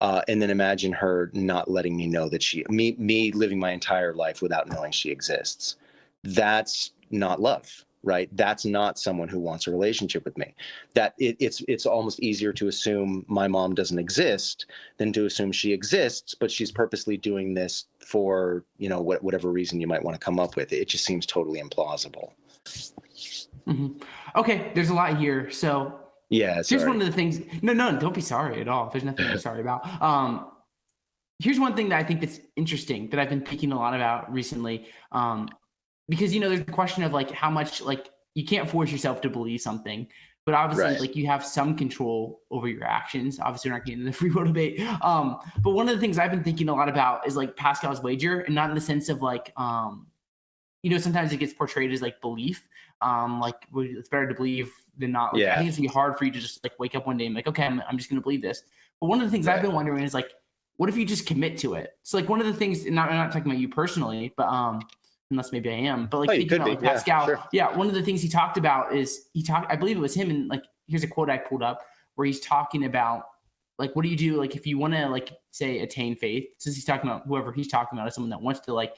and then imagine her not letting me know that me living my entire life without knowing she exists. That's not love, right? That's not someone who wants a relationship with me. That it's almost easier to assume my mom doesn't exist than to assume she exists, but she's purposely doing this for, whatever reason you might want to come up with. It just seems totally implausible. Okay, there's a lot here. So yeah, here's one of the things. No, don't be sorry at all. There's nothing to be sorry about. Here's one thing that I think that's interesting that I've been thinking a lot about recently. Because there's a question of like how much, like, you can't force yourself to believe something, but obviously Right. like you have some control over your actions. Obviously we're not getting into the free will debate. But one of the things I've been thinking a lot about is like Pascal's wager, and not in the sense of like, sometimes it gets portrayed as like belief. Like it's better to believe than not. Like, I think it's gonna be hard for you to just like wake up one day and be like, okay, I'm just gonna believe this. But one of the things I've been wondering is like, what if you just commit to it? So like one of the things, and I'm not talking about you personally, but unless maybe I am, but like thinking about like Pascal, one of the things he talked about is I believe it was him, and like here's a quote I pulled up where he's talking about like, what do you do like if you want to like say attain faith? Since he's talking about whoever he's talking about is someone that wants to like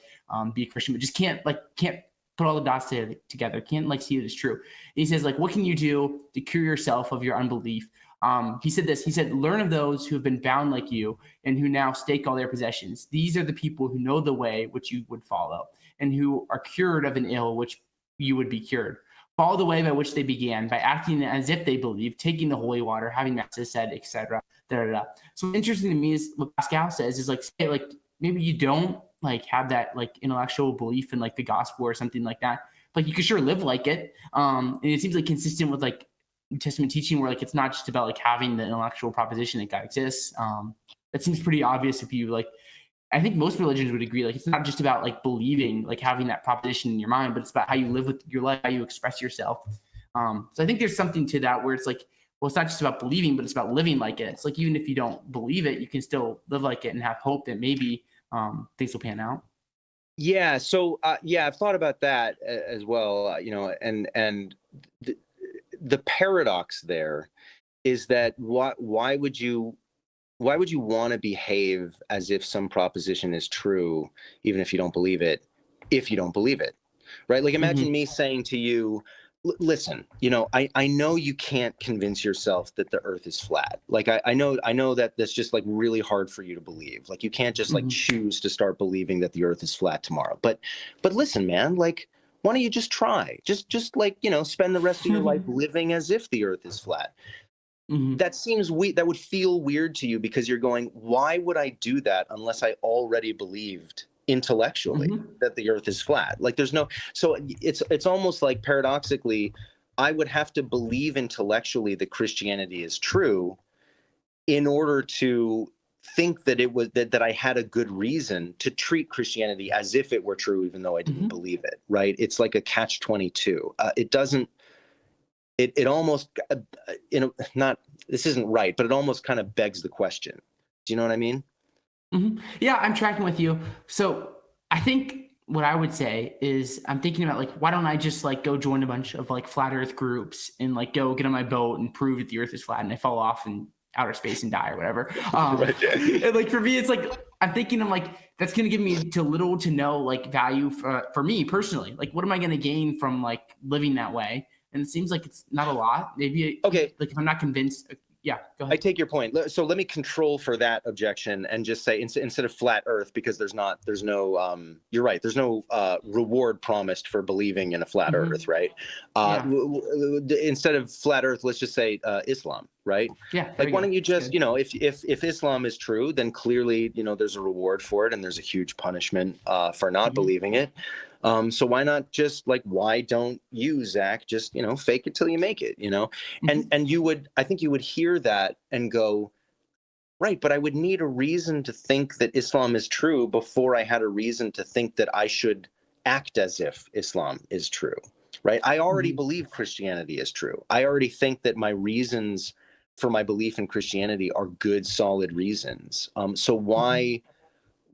be a Christian, but just can't put all the dots together, can't like see it as true. And he says like, what can you do to cure yourself of your unbelief? He said, learn of those who have been bound like you and who now stake all their possessions. These are the people who know the way which you would follow and who are cured of an ill which you would be cured. Follow the way by which they began, by acting as if they believed, taking the holy water, having masses said, etc. So interesting to me is what Pascal says is like, say, like maybe you don't like have that like intellectual belief in like the gospel or something like that, but you can sure live like it. And it seems like consistent with like New Testament teaching, where like it's not just about like having the intellectual proposition that God exists. That seems pretty obvious if you like. I think most religions would agree. Like it's not just about like believing, like having that proposition in your mind, but it's about how you live with your life, how you express yourself. So I think there's something to that where it's like, well, it's not just about believing, but it's about living like it. It's like even if you don't believe it, you can still live like it and have hope that maybe things will pan out. Yeah. So I've thought about that as well. And the paradox there is that why would you want to behave as if some proposition is true, even if you don't believe it, right? Like imagine me saying to you, listen, I know you can't convince yourself that the earth is flat. Like I know that that's just like really hard for you to believe. Like you can't just like choose to start believing that the earth is flat tomorrow. But listen, man, like why don't you just try? Just like, spend the rest of your life living as if the earth is flat. Mhm. That would feel weird to you because you're going, why would I do that unless I already believed intellectually Mhm. that the earth is flat? Like there's no, so it's almost like paradoxically, I would have to believe intellectually that Christianity is true in order to think that it was that I had a good reason to treat Christianity as if it were true, even though I didn't Mhm. believe it. Right? It's like a catch-22. It doesn't. It almost, not this isn't right, but it almost kind of begs the question. Do you know what I mean? Yeah, I'm tracking with you. So I think what I would say is I'm thinking about like, why don't I just like go join a bunch of like flat earth groups and like go get on my boat and prove that the earth is flat and I fall off in outer space and die or whatever. Right. And like for me, it's like, I'm thinking I'm like, that's going to give me to little to no like value for me personally. Like, what am I going to gain from like living that way? And it seems like it's not a lot. Maybe Okay. like if I'm not convinced, yeah, go I ahead. take your point. So let me control for that objection and just say instead of flat Earth, because there's no. You're right. There's no reward promised for believing in a flat Earth, Mhm. right? Yeah. Instead of flat Earth, let's just say Islam, right? Yeah. There Like, we why go. don't you That's just, good. if Islam is true, then clearly, there's a reward for it, and there's a huge punishment for not Mhm. believing it. So why not just like, why don't you, Zach, just, fake it till you make it, Mhm. and I think you would hear that and go, right, but I would need a reason to think that Islam is true before I had a reason to think that I should act as if Islam is true, right? I already Mhm. believe Christianity is true. I already think that my reasons for my belief in Christianity are good, solid reasons. So Mhm.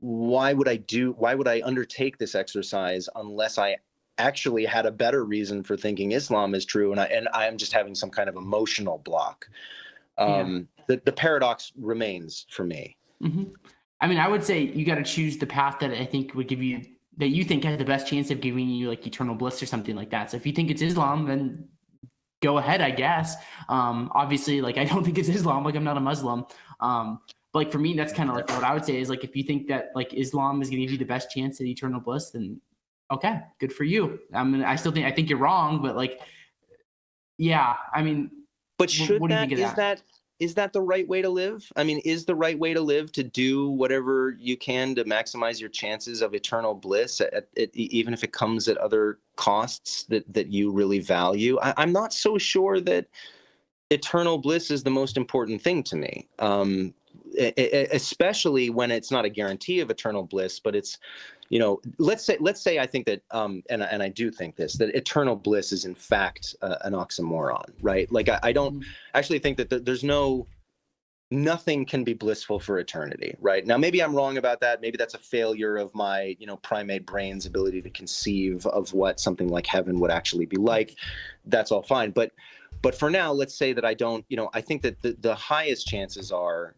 why would I undertake this exercise unless I actually had a better reason for thinking Islam is true, and I am just having some kind of emotional block. Yeah. The paradox remains for me. Mhm. I mean, I would say you got to choose the path that I think would give you that you think has the best chance of giving you like eternal bliss or something like that. So if you think it's Islam, then go ahead, I guess. Obviously, like I don't think it's Islam. Like I'm not a Muslim. But like for me, that's kind of like what I would say is like if you think that like Islam is going to give you the best chance at eternal bliss, then okay, good for you. I mean, I think you're wrong, but like yeah, I mean, But what do you think of that? is that the right way to live? I mean, is the right way to live to do whatever you can to maximize your chances of eternal bliss, even if it comes at other costs that you really value? I'm not so sure that eternal bliss is the most important thing to me. Especially when it's not a guarantee of eternal bliss, but it's, let's say I think that, and I do think this, that eternal bliss is in fact an oxymoron, right? Like I don't Mhm. actually think that there's nothing can be blissful for eternity, right? Now, maybe I'm wrong about that. Maybe that's a failure of my, primate brain's ability to conceive of what something like heaven would actually be like. That's all fine. But for now, let's say that I don't, I think that the highest chances are,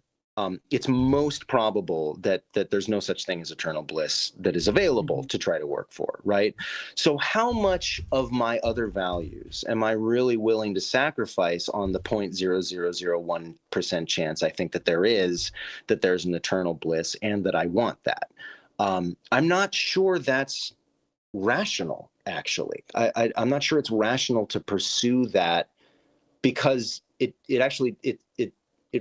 it's most probable that there's no such thing as eternal bliss that is available Mhm. to try to work for, right? So how much of my other values am I really willing to sacrifice on the 0.0001% chance I think that there's an eternal bliss and that I want that? I'm not sure that's rational, actually. I'm not sure it's rational to pursue that because it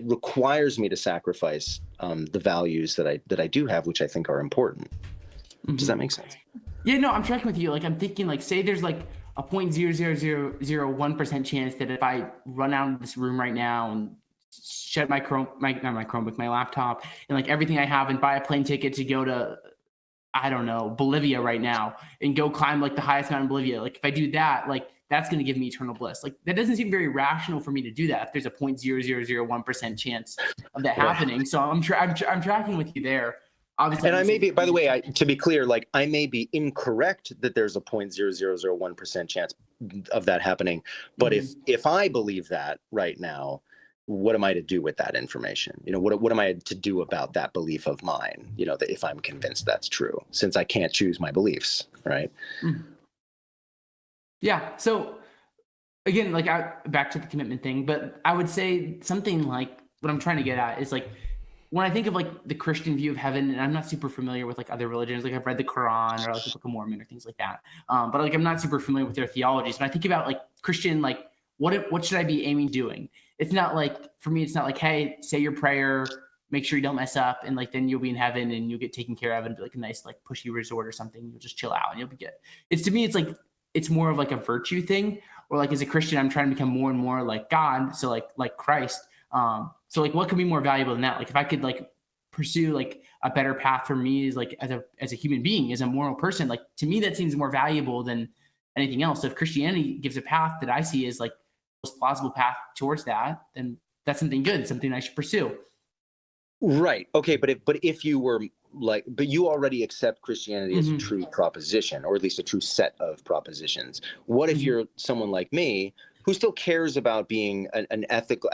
requires me to sacrifice the values that I do have, which I think are important. Does that Mhm. make sense? Yeah, no, I'm tracking with you. Like I'm thinking, like say there's like a 0.00001% chance that if I run out of this room right now and shut not my Chromebook, my laptop, and like everything I have, and buy a plane ticket to go to I don't know Bolivia right now and go climb like the highest mountain in Bolivia. Like if I do that, like that's going to give me eternal bliss. Like that doesn't seem very rational for me to do that if there's a 0.0001% chance of that Right. happening. So I'm tracking with you there. Obviously, And I'm I the may same be, by thing the you're way, saying. to be clear, like I may be incorrect that there's a 0.0001% chance of that happening. But if Mhm. if I believe that right now, what am I to do with that information? What am I to do about that belief of mine? That if I'm convinced that's true, since I can't choose my beliefs, right? Mhm. Yeah. So again, like back to the commitment thing, but I would say something like what I'm trying to get at is like when I think of like the Christian view of heaven, and I'm not super familiar with like other religions, like I've read the Quran or like the Book of Mormon or things like that. But like I'm not super familiar with their theologies. When I think about like Christian like what should I be aiming doing? It's not like, for me, it's not like, hey, say your prayer, make sure you don't mess up, and like then you'll be in heaven and you'll get taken care of and be like a nice like pushy resort or something. You'll just chill out and you'll be good. It's, to me, it's like it's more of like a virtue thing. Or like as a Christian, I'm trying to become more and more like God, so like Christ. So like what could be more valuable than that? Like if I could like pursue like a better path for me as like as a human being, as a moral person, like to me that seems more valuable than anything else. So if Christianity gives a path that I see as like the most plausible path towards that, then that's something good, something I should pursue. Right. Okay. But if you were like, but you already accept Christianity as a true proposition, or at least a true set of propositions. What if you're someone like me who still cares about being an ethical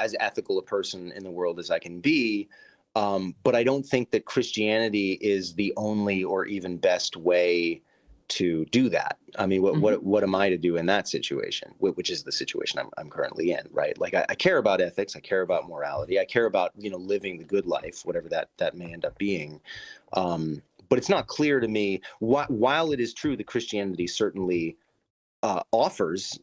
a person in the world as I can be? But I don't think that Christianity is the only or even best way to do that. I mean, what am I to do in that situation, which is the situation I'm currently in, right? Like I care about ethics, I care about morality, I care about, living the good life, whatever that may end up being. But it's not clear to me, while it is true that Christianity certainly offers,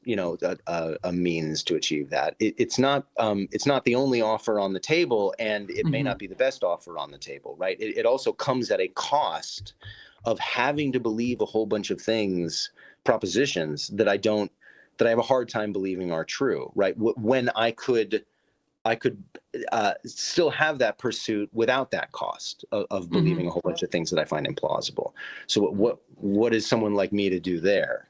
a means to achieve that. It's not the only offer on the table, and it may not be the best offer on the table, right? It also comes at a cost of having to believe a whole bunch of things, propositions that I have a hard time believing are true, right? When I could still have that pursuit without that cost of believing a whole bunch of things that I find implausible. So what is someone like me to do there?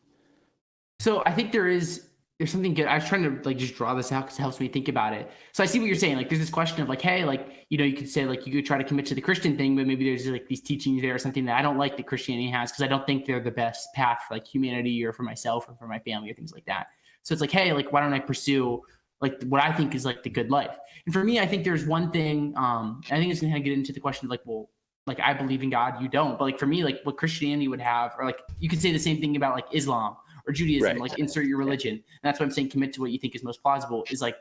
So I think there's something good. I was trying to like just draw this out because it helps me think about it. So I see what you're saying. Like there's this question of like, hey, like, you could say like you could try to commit to the Christian thing, but maybe there's like these teachings there or something that I don't like that Christianity has, because I don't think they're the best path for like humanity or for myself or for my family or things like that. So it's like, hey, like why don't I pursue like what I think is like the good life? And for me, I think there's one thing, I think it's gonna get into the question of like, well, like I believe in God, you don't. But like for me, like what Christianity would have, or like you could say the same thing about like Islam or Judaism, Right. like insert your religion. And that's what I'm saying, commit to what you think is most plausible, is like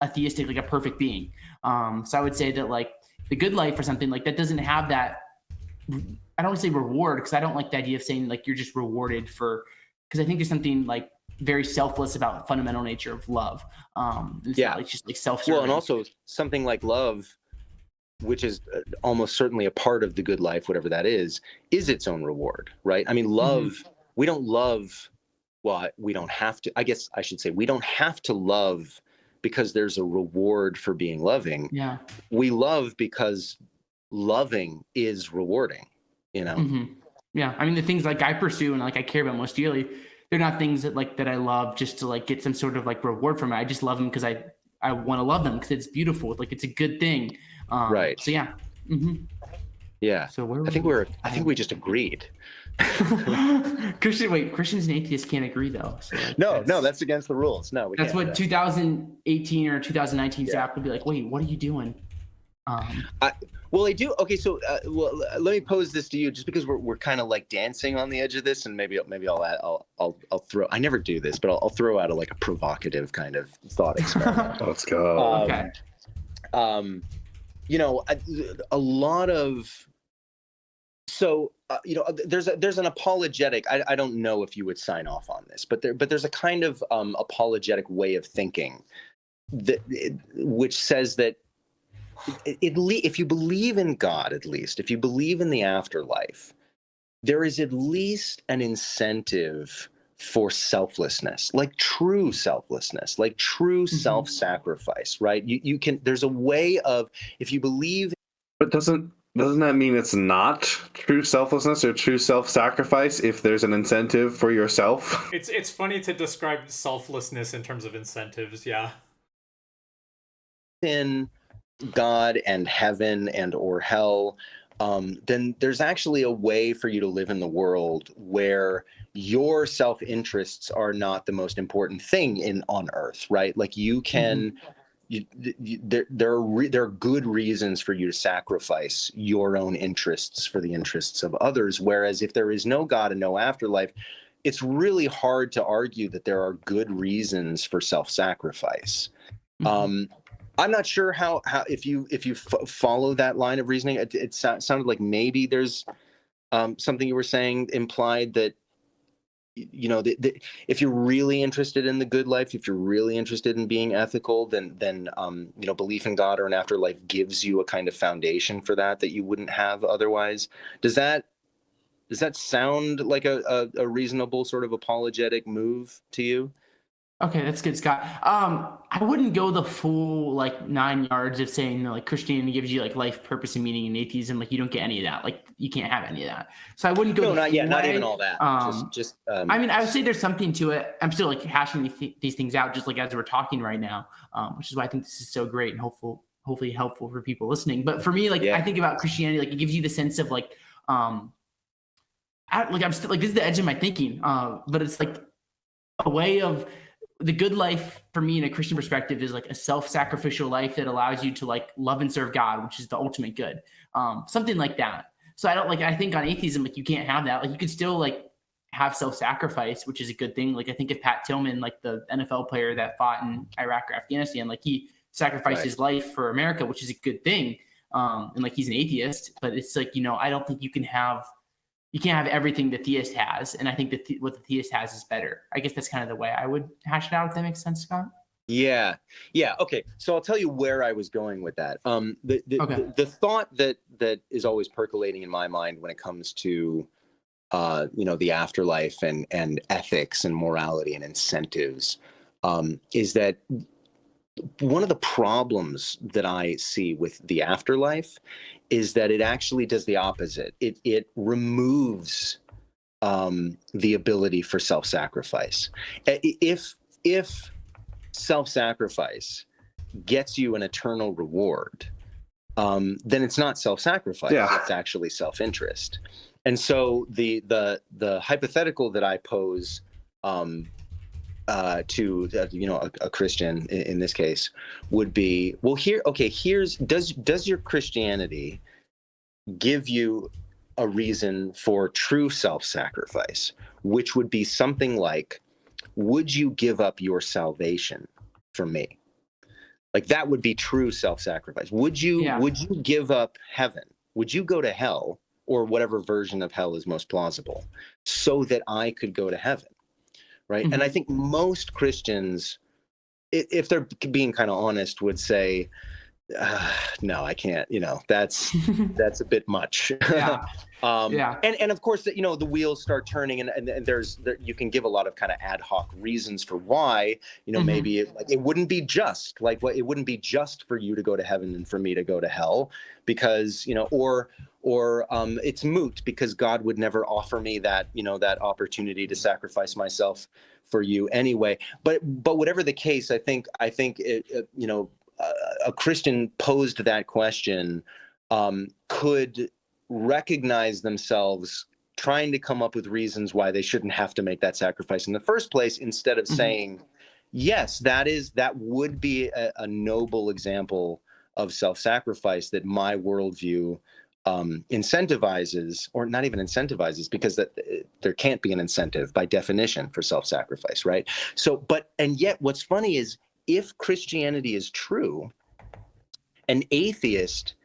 a theistic, like a perfect being. So I would say that like the good life or something like that doesn't have that, I don't want to say reward, because I don't like the idea of saying like you're just rewarded for, because I think there's something like very selfless about fundamental nature of love. It's not like just like self-serving. Well, and also something like love, which is almost certainly a part of the good life, whatever that is its own reward, right? I mean, love, we don't love, well, we don't have to, I guess I should say, we don't have to love because there's a reward for being loving. Yeah. We love because loving is rewarding, Yeah. I mean, the things like I pursue and like I care about most dearly, they're not things that like that I love just to like get some sort of like reward from it. I just love them because I want to love them because it's beautiful. Like it's a good thing. Right. So yeah. Yeah. So I think we just agreed. Christians and atheists can't agree though. So like, no, that's against the rules. No, that's what 2018 or 2019 staff would be like. Wait, what are you doing? Well, I do. Okay, so let me pose this to you, just because we're kind of like dancing on the edge of this, and maybe I'll throw. I never do this, but I'll throw out a provocative kind of thought experiment. Let's go. Okay. A lot of there's an apologetic. I don't know if you would sign off on this, but there's a kind of apologetic way of thinking which says that if you believe in God, at least if you believe in the afterlife, there is at least an incentive for selflessness, like true selflessness, like true self-sacrifice, right? You can, there's a way of, if you believe. But doesn't that mean it's not true selflessness or true self-sacrifice if there's an incentive for yourself? It's funny to describe selflessness in terms of incentives, yeah. In God and heaven and or hell, then there's actually a way for you to live in the world where your self-interests are not the most important thing on earth, right? Like you can, there are good reasons for you to sacrifice your own interests for the interests of others. Whereas if there is no God and no afterlife, it's really hard to argue that there are good reasons for self-sacrifice. I'm not sure how if you follow that line of reasoning, it sounded like maybe there's something you were saying implied that if you're really interested in the good life, if you're really interested in being ethical, then belief in God or an afterlife gives you a kind of foundation for that you wouldn't have otherwise. Does that sound like a reasonable sort of apologetic move to you? Okay, that's good, Scott. I wouldn't go the full like 9 yards of saying that, like, Christianity gives you like life purpose and meaning, and atheism, like, you don't get any of that. Like, you can't have any of that. So I wouldn't go No, the not yet. full Not way. even all that. Just. I mean, I would say there's something to it. I'm still like hashing these things out, just like as we're talking right now, which is why I think this is so great and hopefully helpful for people listening. But for me, like, Yeah. I think about Christianity, like, it gives you the sense of like, I'm still like, this is the edge of my thinking, but it's like a way of the good life for me in a Christian perspective is like a self-sacrificial life that allows you to like love and serve God, which is the ultimate good. Something like that. So I think on atheism, like, you can't have that. Like, you could still like have self-sacrifice, which is a good thing. Like, I think of Pat Tillman, like the NFL player that fought in Iraq or Afghanistan, like, he sacrificed his life for America, which is a good thing. And like, he's an atheist, but it's like, I don't think you can't have everything the theist has. And I think that what the theist has is better. I guess that's kind of the way I would hash it out, if that makes sense, Scott. Yeah. Okay. So I'll tell you where I was going with that. Okay. The thought that is always percolating in my mind when it comes to the afterlife and ethics and morality and incentives, is that one of the problems that I see with the afterlife is that it actually does the opposite. It removes the ability for self-sacrifice. If self-sacrifice gets you an eternal reward, then it's not self-sacrifice. Yeah. It's actually self-interest. And so the hypothetical that I pose to a Christian in this case would be, well, does your Christianity give you a reason for true self-sacrifice, which would be something like, would you give up your salvation for me? Like, that would be true self-sacrifice. Would you give up heaven? Would you go to hell, or whatever version of hell is most plausible, so that I could go to heaven? Right. Mm-hmm. And I think most Christians, if they're being kind of honest, would say, no, I can't, that's a bit much. Yeah. And of course, the wheels start turning, and you can give a lot of kind of ad hoc reasons for why, Mm-hmm. maybe it wouldn't be just it wouldn't be just for you to go to heaven and for me to go to hell, because, or it's moot because God would never offer me that, that opportunity to sacrifice myself for you anyway. But whatever the case, I think a Christian posed that question could recognize themselves trying to come up with reasons why they shouldn't have to make that sacrifice in the first place, instead of saying, yes, that would be a noble example of self-sacrifice that my worldview incentivizes, or not even incentivizes, because there can't be an incentive by definition for self-sacrifice, right? So, and yet what's funny is, if Christianity is true, an atheist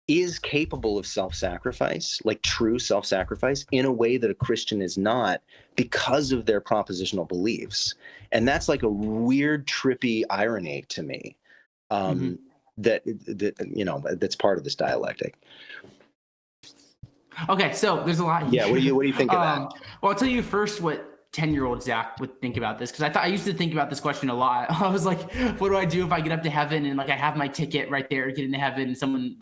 is capable of self-sacrifice, like true self-sacrifice, in a way that a Christian is not, because of their propositional beliefs. And that's like a weird, trippy irony to me, that's part of this dialectic. Okay, so there's a lot here. Yeah, what do you think of that? Well, I'll tell you first what 10-year-old Zach would think about this, because I used to think about this question a lot. I was like, what do I do if I get up to heaven and like I have my ticket right there to get into heaven, and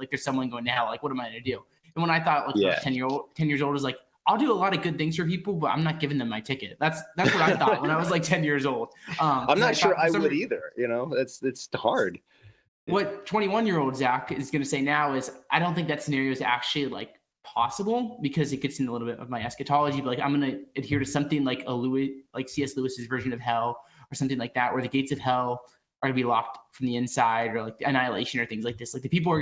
there's someone going to hell? Like, what am I going to do? And when I thought, like, 10 years old, was like, I'll do a lot of good things for people, but I'm not giving them my ticket. That's what I thought when I was like 10 years old. I'm not sure I would either. It's hard. What 21-year-old Zach is going to say now is, I don't think that scenario is actually like possible, because it gets into a little bit of my eschatology, but like, I'm going to adhere to something like C.S. Lewis's version of hell, or something like that, where the gates of hell are going to be locked from the inside, or like annihilation, or things like this. Like, the people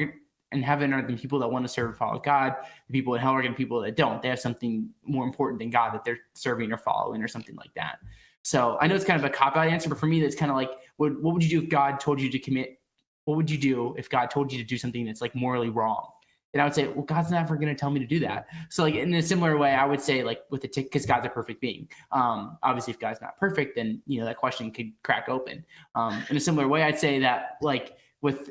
in heaven are the people that want to serve and follow God. The people in hell are going to be people that don't. They have something more important than God that they're serving or following, or something like that. So I know it's kind of a cop-out answer, but for me, that's kind of like, what would you do if God told you to commit? What would you do if God told you to do something that's like morally wrong? And I would say, well, God's never going to tell me to do that. So like in a similar way, I would say like with the because God's a perfect being. Obviously, if God's not perfect, then that question could crack open. In a similar way, I'd say that like with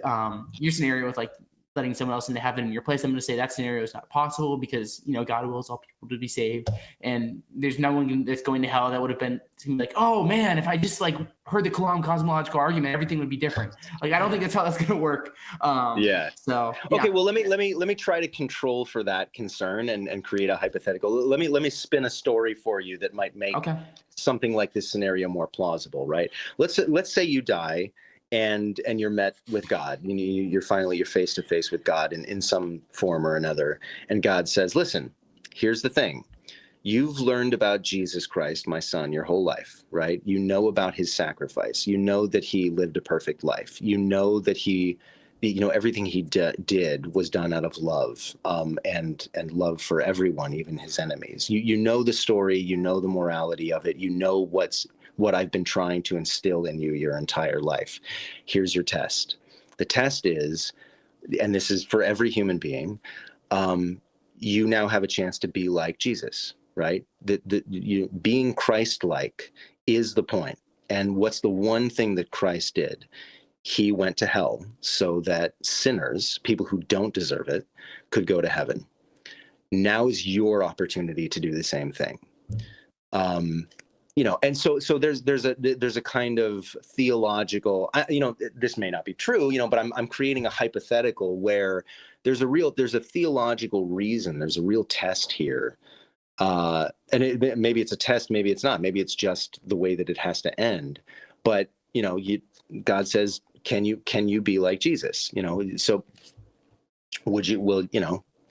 your scenario with like letting someone else into heaven in your place, I'm going to say that scenario is not possible because God wills all people to be saved, and there's no one that's going to hell that would have been like, oh man, if I just like heard the Kalam cosmological argument, everything would be different. Like I don't think that's how that's going to work. So okay, well let me try to control for that concern and create a hypothetical. Let me spin a story for you that might make something like this scenario more plausible, right? Let's say you die and you're met with God. You're face to face with God in some form or another, and God says, listen, here's the thing. You've learned about Jesus Christ, my son, your whole life, right? You know about his sacrifice. You know that he lived a perfect life. You know that everything he did was done out of love, and love for everyone, even his enemies. You know the story. You know the morality of it. You know what I've been trying to instill in you your entire life. Here's your test. The test is, and this is for every human being, you now have a chance to be like Jesus, right? Being Christ-like is the point. And what's the one thing that Christ did? He went to hell so that sinners, people who don't deserve it, could go to heaven. Now is your opportunity to do the same thing. And so there's a kind of theological, this may not be true, but I'm creating a hypothetical where there's a theological reason, there's a real test here. And maybe it's a test, maybe it's not, maybe it's just the way that it has to end. But, God says, can you be like Jesus? So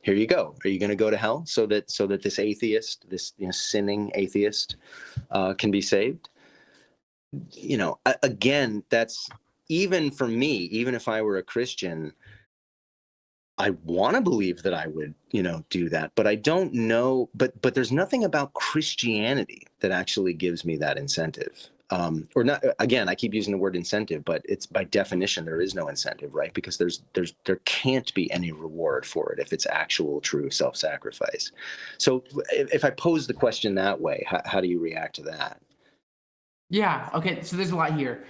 here you go. Are you going to go to hell so that this atheist, this sinning atheist, can be saved? Again, that's, even for me, even if I were a Christian, I want to believe that I would, do that, but I don't know. But there's nothing about Christianity that actually gives me that incentive. Or not. Again, I keep using the word incentive, but it's by definition there is no incentive, right? Because there can't be any reward for it if it's actual, true self-sacrifice. So if I pose the question that way, how do you react to that? Yeah. Okay. So there's a lot here.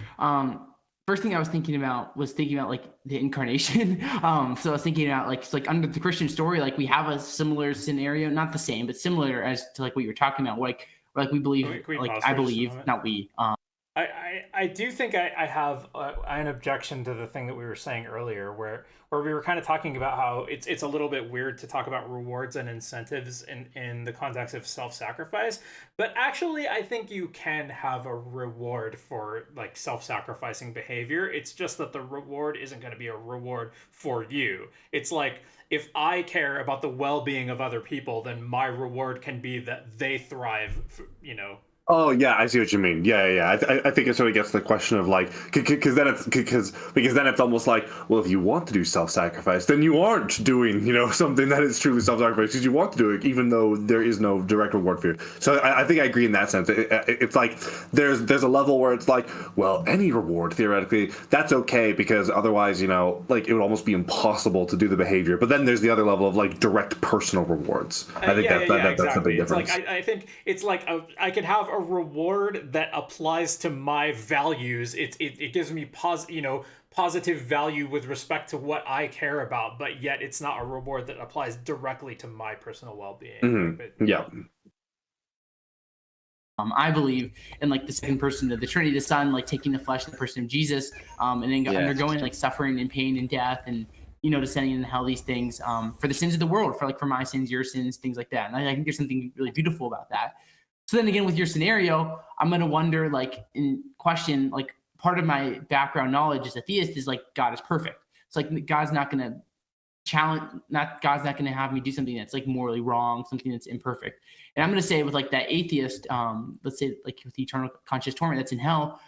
First thing I was thinking about like the incarnation. So I was thinking about like under the Christian story, like we have a similar scenario, not the same, but similar as to like what you were talking about. Like we believe, I believe, not we. I do think I have an objection to the thing that we were saying earlier, where we were kind of talking about how it's a little bit weird to talk about rewards and incentives in the context of self-sacrifice. But actually, I think you can have a reward for like self-sacrificing behavior. It's just that the reward isn't going to be a reward for you. It's like, if I care about the well-being of other people, then my reward can be that they thrive, Oh yeah, I see what you mean. Yeah. I think it sort of gets the question of like, because then it's almost like, well, if you want to do self-sacrifice, then you aren't doing something that is truly self-sacrifice because you want to do it, even though there is no direct reward for you. So I think I agree in that sense. It's like there's a level where it's like, well, any reward theoretically that's okay because otherwise like it would almost be impossible to do the behavior. But then there's the other level of like direct personal rewards. I think that's a big difference. It's like I think it's like I could have a reward that applies to my values. It gives me positive value with respect to what I care about, but yet it's not a reward that applies directly to my personal well-being. Mm-hmm. Yeah. I believe in like the second person of the Trinity, the Son, like taking the flesh, the person of Jesus, and then undergoing like suffering and pain and death and descending into hell, these things for the sins of the world, for my sins, your sins, things like that. And I think there's something really beautiful about that. So then again, with your scenario, I'm going to wonder, like, in question, like, part of my background knowledge as a theist is like, God is perfect. It's like, God's not going to God's not going to have me do something that's like morally wrong, something that's imperfect. And I'm going to say with like that atheist, let's say like with the eternal conscious torment that's in hell,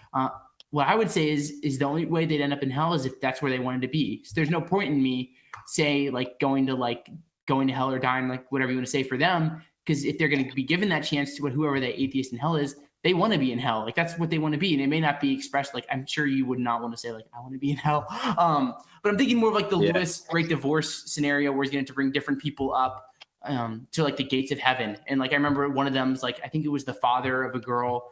what I would say is the only way they'd end up in hell is if that's where they wanted to be. So there's no point in me say like going to hell or dying, like whatever you want to say for them. Because if they're going to be given that chance to whoever that atheist in hell is, they want to be in hell. Like that's what they want to be. And it may not be expressed. Like, I'm sure you would not want to say like, I want to be in hell. But I'm thinking more of like the Lewis great divorce scenario where he's going to bring different people up to like the gates of heaven. And like, I remember one of them was like, I think it was the father of a girl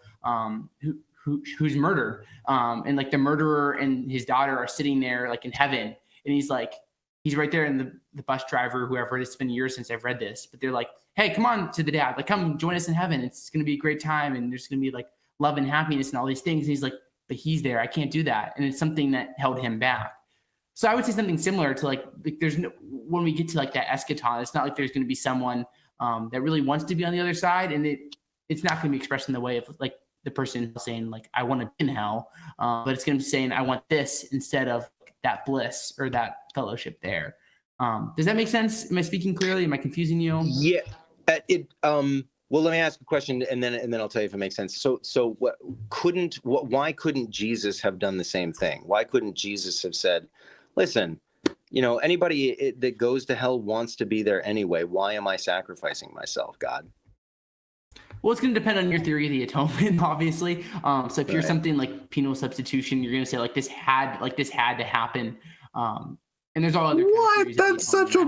who's murdered. And like the murderer and his daughter are sitting there like in heaven. And he's right there. And the bus driver, whoever, it's been years since I've read this, but they're like, hey, come on to the dad, like come join us in heaven. It's going to be a great time. And there's going to be like love and happiness and all these things. And he's like, but he's there. I can't do that. And it's something that held him back. So I would say something similar to like there's no, when we get to like that eschaton, it's not like there's going to be someone that really wants to be on the other side. And it's not going to be expressed in the way of like the person saying like, I want to be in hell. But it's going to be saying, I want this instead of that bliss or that fellowship there. Does that make sense? Am I speaking clearly? Am I confusing you? Yeah. Well, let me ask a question, and then I'll tell you if it makes sense. So why couldn't Jesus have done the same thing? Why couldn't Jesus have said, "Listen, anybody that goes to hell wants to be there anyway. Why am I sacrificing myself, God?" Well, it's going to depend on your theory of the atonement, obviously. So if you're something like penal substitution, you're going to say like this had to happen. And there's all other what? That's such a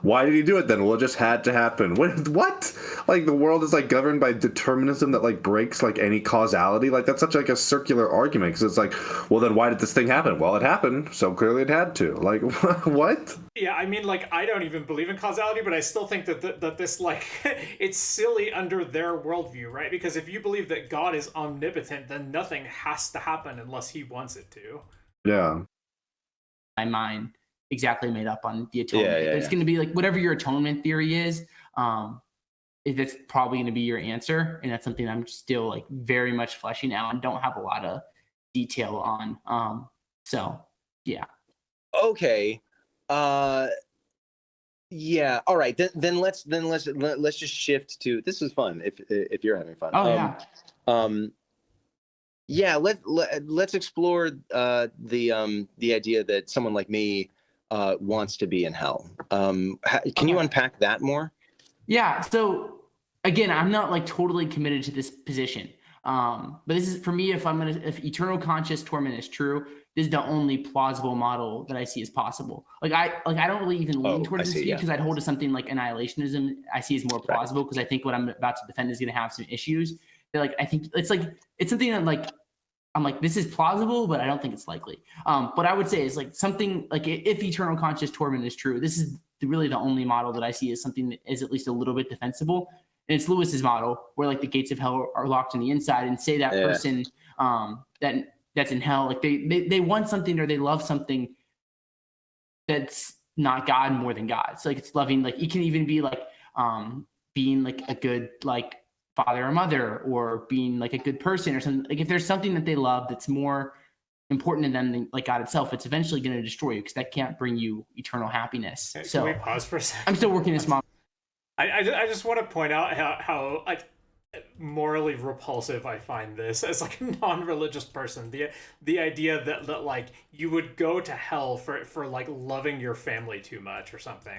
why did he do it then? Well, it just had to happen. What? Like the world is like governed by determinism that like breaks like any causality. Like that's such like a circular argument because it's like, well, then why did this thing happen? Well, it happened, so clearly it had to. Like what? Yeah, I mean, like I don't even believe in causality, but I still think that this like it's silly under their worldview, right? Because if you believe that God is omnipotent, then nothing has to happen unless He wants it to. Yeah. My mind exactly made up on the atonement. It's going to be like whatever your atonement theory is, that's probably going to be your answer, and that's something I'm still like very much fleshing out and don't have a lot of detail on. So yeah. Okay. Yeah. All right. Then let's just shift to, this is fun if you're having fun. Yeah, let's explore the idea that someone like me wants to be in hell. Can you unpack that more? Yeah. So again, I'm not like totally committed to this position. But this is for me. If eternal conscious torment is true, this is the only plausible model that I see as possible. Like I don't really even lean towards this view because I'd hold to something like annihilationism. I see as more plausible because I think what I'm about to defend is going to have some issues. That like I think it's something that like. I'm like, this is plausible, but I don't think it's likely. But I would say is like something like if eternal conscious torment is true, this is really the only model that I see as something that is at least a little bit defensible. And it's Lewis's model where like the gates of hell are locked on the inside and say that person that's in hell, like they want something or they love something that's not God more than God. So like it's loving, like it can even be like being like a good like father or mother or being like a good person or something. Like if there's something that they love that's more important to them than like God itself, it's eventually going to destroy you because that can't bring you eternal happiness. Can we pause for a second? I'm still working this model. I just want to point out how like morally repulsive I find this as like a non-religious person. The idea that like you would go to hell for like loving your family too much or something.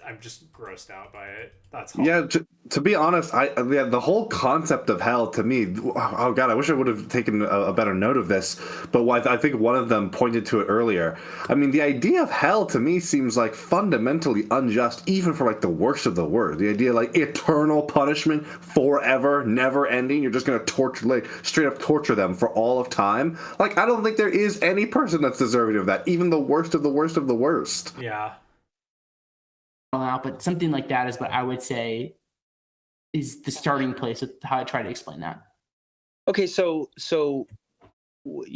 I'm just grossed out by it. That's all. Yeah. To be honest, the whole concept of hell to me, oh God, I wish I would have taken a better note of this. But I think one of them pointed to it earlier. I mean, the idea of hell to me seems like fundamentally unjust, even for like the worst of the worst. The idea like eternal punishment forever, never ending. You're just gonna torture, like straight up torture them for all of time. Like I don't think there is any person that's deserving of that, even the worst of the worst of the worst. Yeah. Out, but something like that is what I would say is the starting place of how I try to explain that. Okay, so what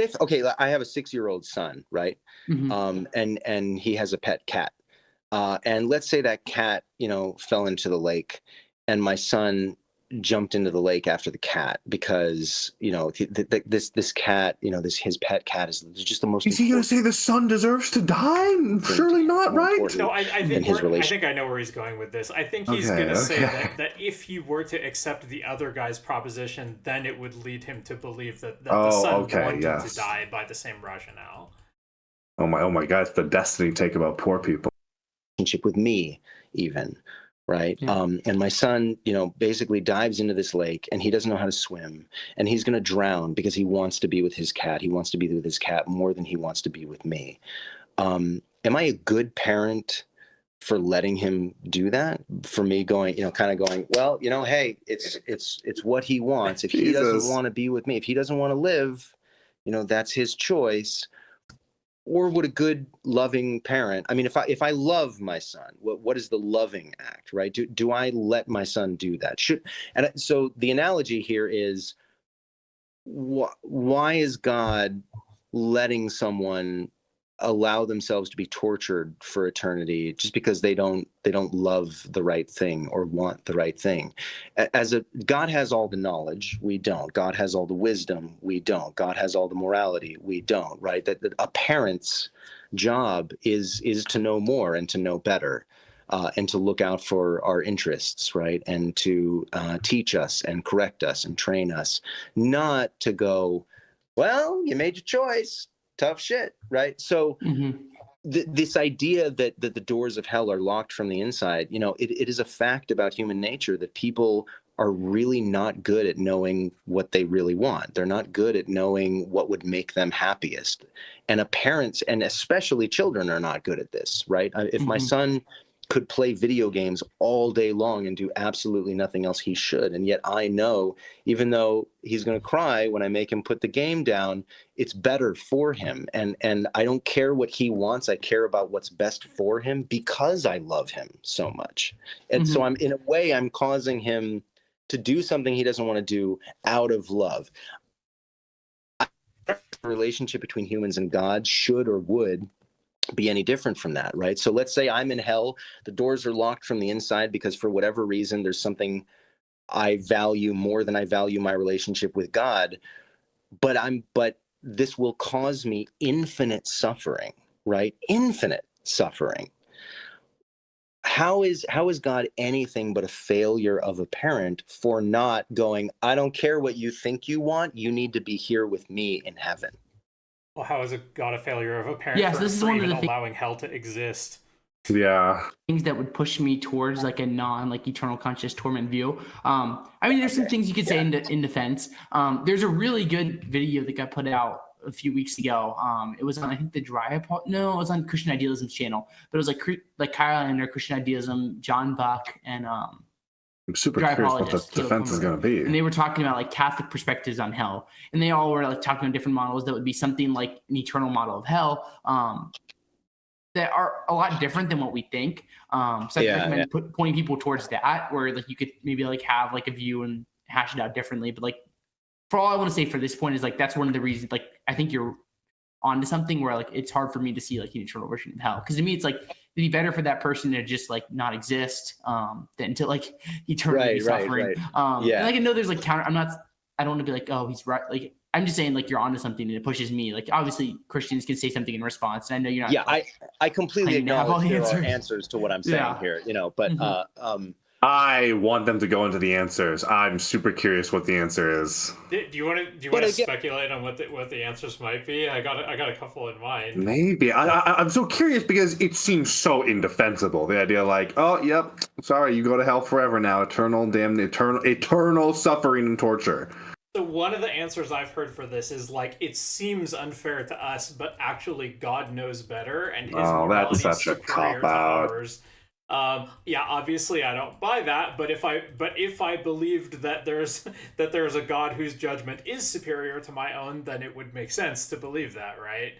if I have a 6-year-old son, right? Mm-hmm. And he has a pet cat, and let's say that cat fell into the lake, and my son jumped into the lake after the cat because this cat, his pet cat is just the most. Is he going to say the son deserves to die? Surely not, right? No, I think I know where he's going with this. I think he's going to say that if he were to accept the other guy's proposition, then it would lead him to believe that the son wanted to die by the same rationale. Oh my God! It's the destiny take about poor people. Relationship with me, even. right? Yeah. And my son, basically dives into this lake, and he doesn't know how to swim, and he's going to drown because he wants to be with his cat. He wants to be with his cat more than he wants to be with me. Am I a good parent for letting him do that? For me going, kind of going, well, hey, it's what he wants. If he doesn't want to be with me, if he doesn't want to live, that's his choice. Or would a good loving parent, I mean, if I love my son, what is the loving act, right? Do I let my son do that? And so the analogy here is, why is God letting someone allow themselves to be tortured for eternity just because they don't love the right thing or want the right thing? God has all the knowledge, we don't. God has all the wisdom, we don't. God has all the morality, we don't, right? That a parent's job is to know more and to know better. And to look out for our interests, right? And to teach us and correct us and train us, not to go, well, you made your choice, tough shit, right? So this idea that the doors of hell are locked from the inside, it is a fact about human nature that people are really not good at knowing what they really want. They're not good at knowing what would make them happiest. And parents, and especially children, are not good at this, right? If my son could play video games all day long and do absolutely nothing else, he should. And yet I know, even though he's going to cry when I make him put the game down, it's better for him. And I don't care what he wants. I care about what's best for him because I love him so much. And so in a way, I'm causing him to do something he doesn't want to do out of love. The relationship between humans and God should or would be any different from that, right? So let's say I'm in hell, the doors are locked from the inside because for whatever reason, there's something I value more than I value my relationship with God, but this will cause me infinite suffering, right? Infinite suffering. How is God anything but a failure of a parent for not going, I don't care what you think you want, you need to be here with me in heaven? Well, how is God a failure of a parent Yes, for, this is for one of even the things. allowing hell to exist? Yeah. Things that would push me towards like a eternal conscious torment view. I mean, there's some things you could say in defense. There's a really good video that got put out a few weeks ago. It was on, I think, it was on Christian Idealism's channel, but it was like Kyle and their Christian Idealism, John Buck, and I'm super Dry curious what Apologetics, the defense is going to be. and they were talking about like Catholic perspectives on hell, and they all were like talking about different models that would be something like an eternal model of hell. That are a lot different than what we think. So I recommend pointing people towards that, where like you could maybe like have like a view and hash it out differently. But like, for all I want to say for this point is like, that's one of the reasons, like, I think you're onto something where like, it's hard for me to see like an eternal version of hell. Cause to me, it's like, it'd be better for that person to just like not exist, than to like eternally be suffering. And like, I know there's like I don't want to be like, oh, he's right. Like, I'm just saying, like, you're onto something and it pushes me. Like, obviously, Christians can say something in response, and I know you're not. Yeah, I completely acknowledge there are answers to what I'm saying here, but I want them to go into the answers. I'm super curious what the answer is. Do you want to speculate on what the answers might be? I got a couple in mind. Maybe I'm so curious because it seems so indefensible. The idea, like, oh, yep, sorry, you go to hell forever now, eternal suffering and torture. So one of the answers I've heard for this is like, it seems unfair to us, but actually God knows better, and his morality is superior to ours. Yeah, obviously I don't buy that, but if I believed that there's a God whose judgment is superior to my own, then it would make sense to believe that, right?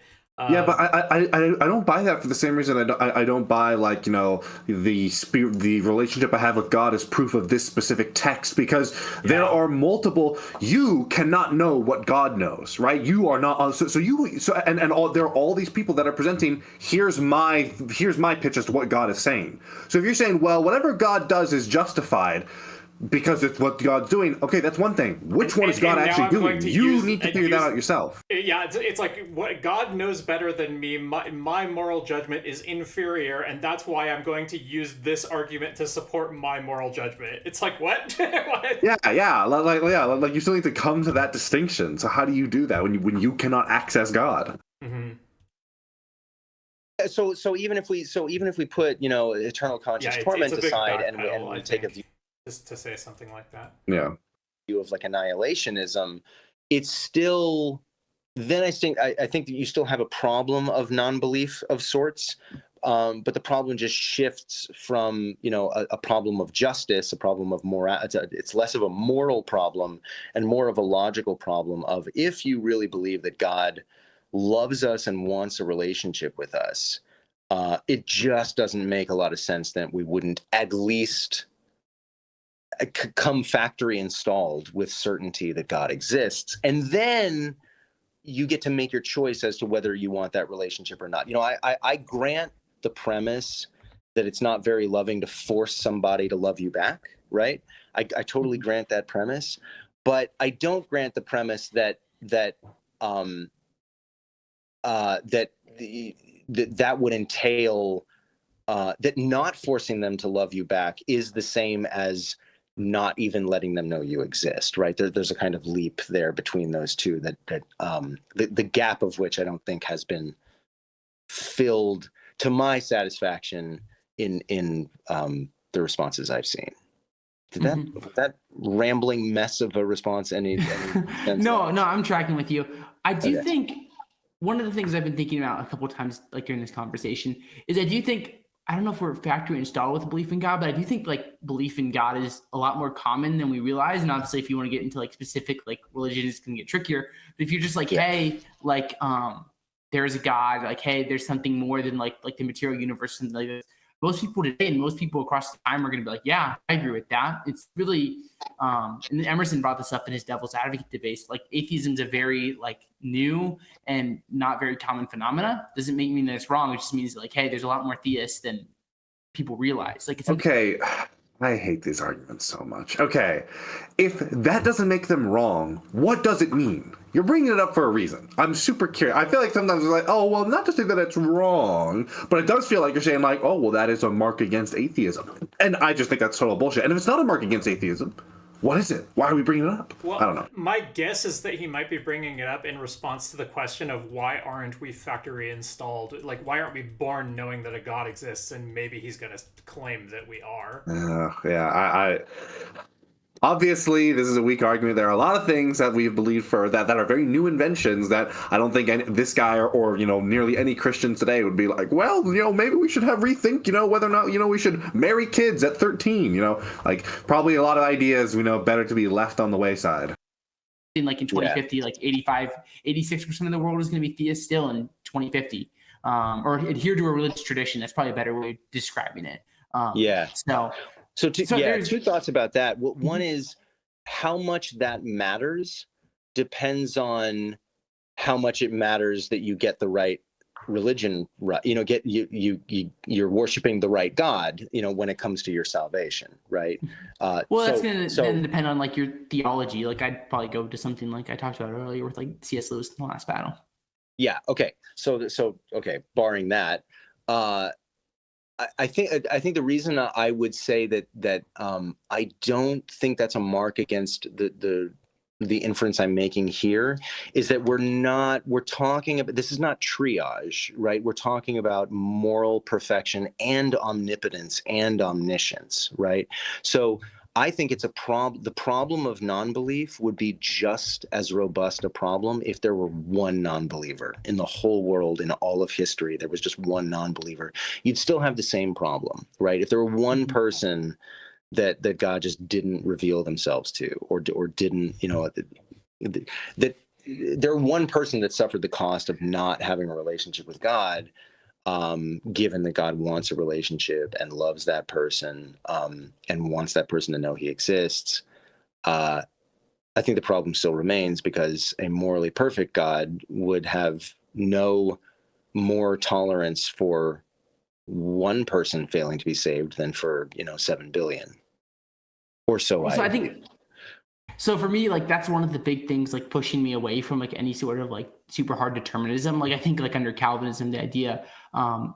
Yeah, but I don't buy that for the same reason I don't buy, like, the relationship I have with God is proof of this specific text, because there are multiple. You cannot know what God knows, right? You are not. There are all these people that are presenting. Here's my pitch as to what God is saying. So if you're saying, well, whatever God does is justified because it's what God's doing, okay, that's one thing. Which one is God actually doing? You need to figure that out yourself. Yeah, it's like, what God knows better than me. My moral judgment is inferior, and that's why I'm going to use this argument to support my moral judgment. It's like, what? What? Like you still need to come to that distinction. So how do you do that when you cannot access God? Mm-hmm. So even if we put eternal conscious torment it's a big aside and backpedal, we I take a think, just to say something like that. Yeah. view of like annihilationism, it's still, then I think that you still have a problem of non-belief of sorts, but the problem just shifts from a problem of justice, a problem of moral. It's less of a moral problem and more of a logical problem of, if you really believe that God loves us and wants a relationship with us, it just doesn't make a lot of sense that we wouldn't at least come factory installed with certainty that God exists, and then you get to make your choice as to whether you want that relationship or not. I grant the premise that it's not very loving to force somebody to love you back, right? I totally grant that premise, but I don't grant the premise that that would entail that not forcing them to love you back is the same as not even letting them know you exist, right? There's a kind of leap there between those two that the gap of which I don't think has been filled to my satisfaction in the responses I've seen. Did that rambling mess of a response any sense? No, I'm tracking with you. I do Okay. think one of the things I've been thinking about a couple of times, like during this conversation, is I do think, I don't know if we're factory installed with belief in God, but I do think like belief in God is a lot more common than we realize. And obviously, if you want to get into like specific like religions, it can get trickier. But if you're just like, hey, like there's a God, like hey, there's something more than like the material universe and like this. Most people today and most people across time are going to be like, yeah, I agree with that. It's really, and Emerson brought this up in his Devil's Advocate debate. Like atheism's a very like new and not very common phenomena. Doesn't mean that it's wrong. It just means like, hey, there's a lot more theists than people realize. Like it's Okay. I hate these arguments so much. Okay. If that doesn't make them wrong, what does it mean? You're bringing it up for a reason. I'm super curious. I feel like sometimes it's like, oh, well, not to say that it's wrong, but it does feel like you're saying like, oh, well, that is a mark against atheism. And I just think that's total bullshit. And if it's not a mark against atheism, what is it? Why are we bringing it up? Well, I don't know. my guess is that he might be bringing it up in response to the question of why aren't we factory installed? Like, why aren't we born knowing that a God exists? And maybe he's going to claim that we are. Yeah, I obviously, this is a weak argument. There are a lot of things that we've believed for that are very new inventions that I don't think this guy or nearly any Christian today would be like, well, maybe we should have rethink, whether or not, we should marry kids at 13, like probably a lot of ideas, better to be left on the wayside. in 2050, like 86% of the world is going to be theist still in 2050, or adhere to a religious tradition. That's probably a better way of describing it. So two thoughts about that. One is how much that matters depends on how much it matters that you get the right religion, right? You're worshiping the right God, when it comes to your salvation, right? That's going to then depend on like your theology. Like I'd probably go to something like I talked about earlier with like C.S. Lewis in The Last Battle. Yeah. Okay. So okay. Barring that, I think the reason I would say that I don't think that's a mark against the inference I'm making here is that we're talking about, this is not triage, right? We're talking about moral perfection and omnipotence and omniscience, right? So I think it's the problem of non-belief would be just as robust a problem if there were one non-believer in the whole world, in all of history. There was just one non-believer. You'd still have the same problem, right? If there were one person that God just didn't reveal themselves to, or didn't, that they're one person that suffered the cost of not having a relationship with God, given that God wants a relationship and loves that person, and wants that person to know he exists. I think the problem still remains, because a morally perfect God would have no more tolerance for one person failing to be saved than for 7 billion or so. So I think So for me, like that's one of the big things like pushing me away from like any sort of like super hard determinism. Like I think like under Calvinism, the idea,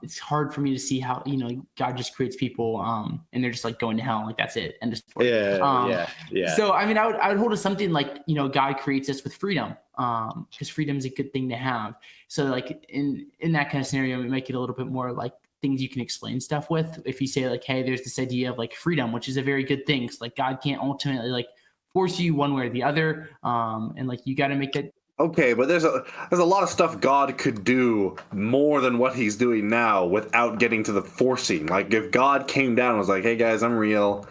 it's hard for me to see how, God just creates people and they're just like going to hell. Like that's it. End of story. Yeah. So, I mean, I would hold to something like, God creates us with freedom because freedom is a good thing to have. So like in that kind of scenario, we make it a little bit more like things you can explain stuff with. If you say like, hey, there's this idea of like freedom, which is a very good thing. So like God can't ultimately like force you one way or the other. And like, you got to make that. Okay, but there's a lot of stuff God could do more than what he's doing now without getting to the forcing. Like if God came down and was like, "Hey guys, I'm real.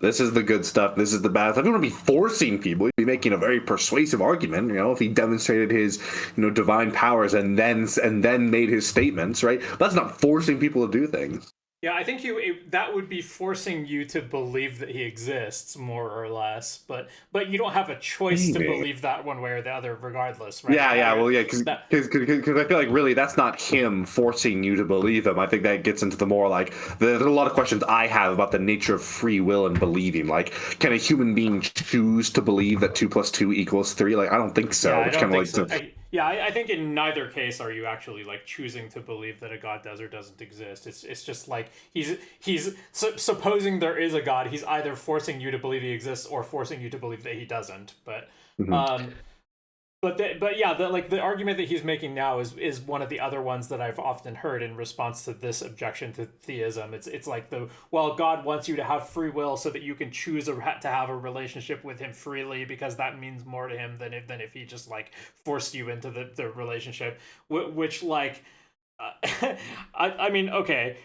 This is the good stuff. This is the bad stuff." He wouldn't be forcing people. He'd be making a very persuasive argument. If he demonstrated his, divine powers and then made his statements, right? But that's not forcing people to do things. Yeah, I think that would be forcing you to believe that he exists more or less, but you don't have a choice to believe that one way or the other, regardless, right? Because I feel like really that's not him forcing you to believe him. I think that gets into the more like there's a lot of questions I have about the nature of free will and believing. Like, can a human being choose to believe that 2 + 2 = 3? Like, I don't think so. Yeah, I don't think so. I think in neither case are you actually like choosing to believe that a God does or doesn't exist. It's just like he's supposing there is a God. He's either forcing you to believe he exists or forcing you to believe that he doesn't. But the argument that he's making now is one of the other ones that I've often heard in response to this objection to theism. It's like God wants you to have free will so that you can choose to have a relationship with him freely because that means more to him than if he just like forced you into the relationship, which like I mean, okay.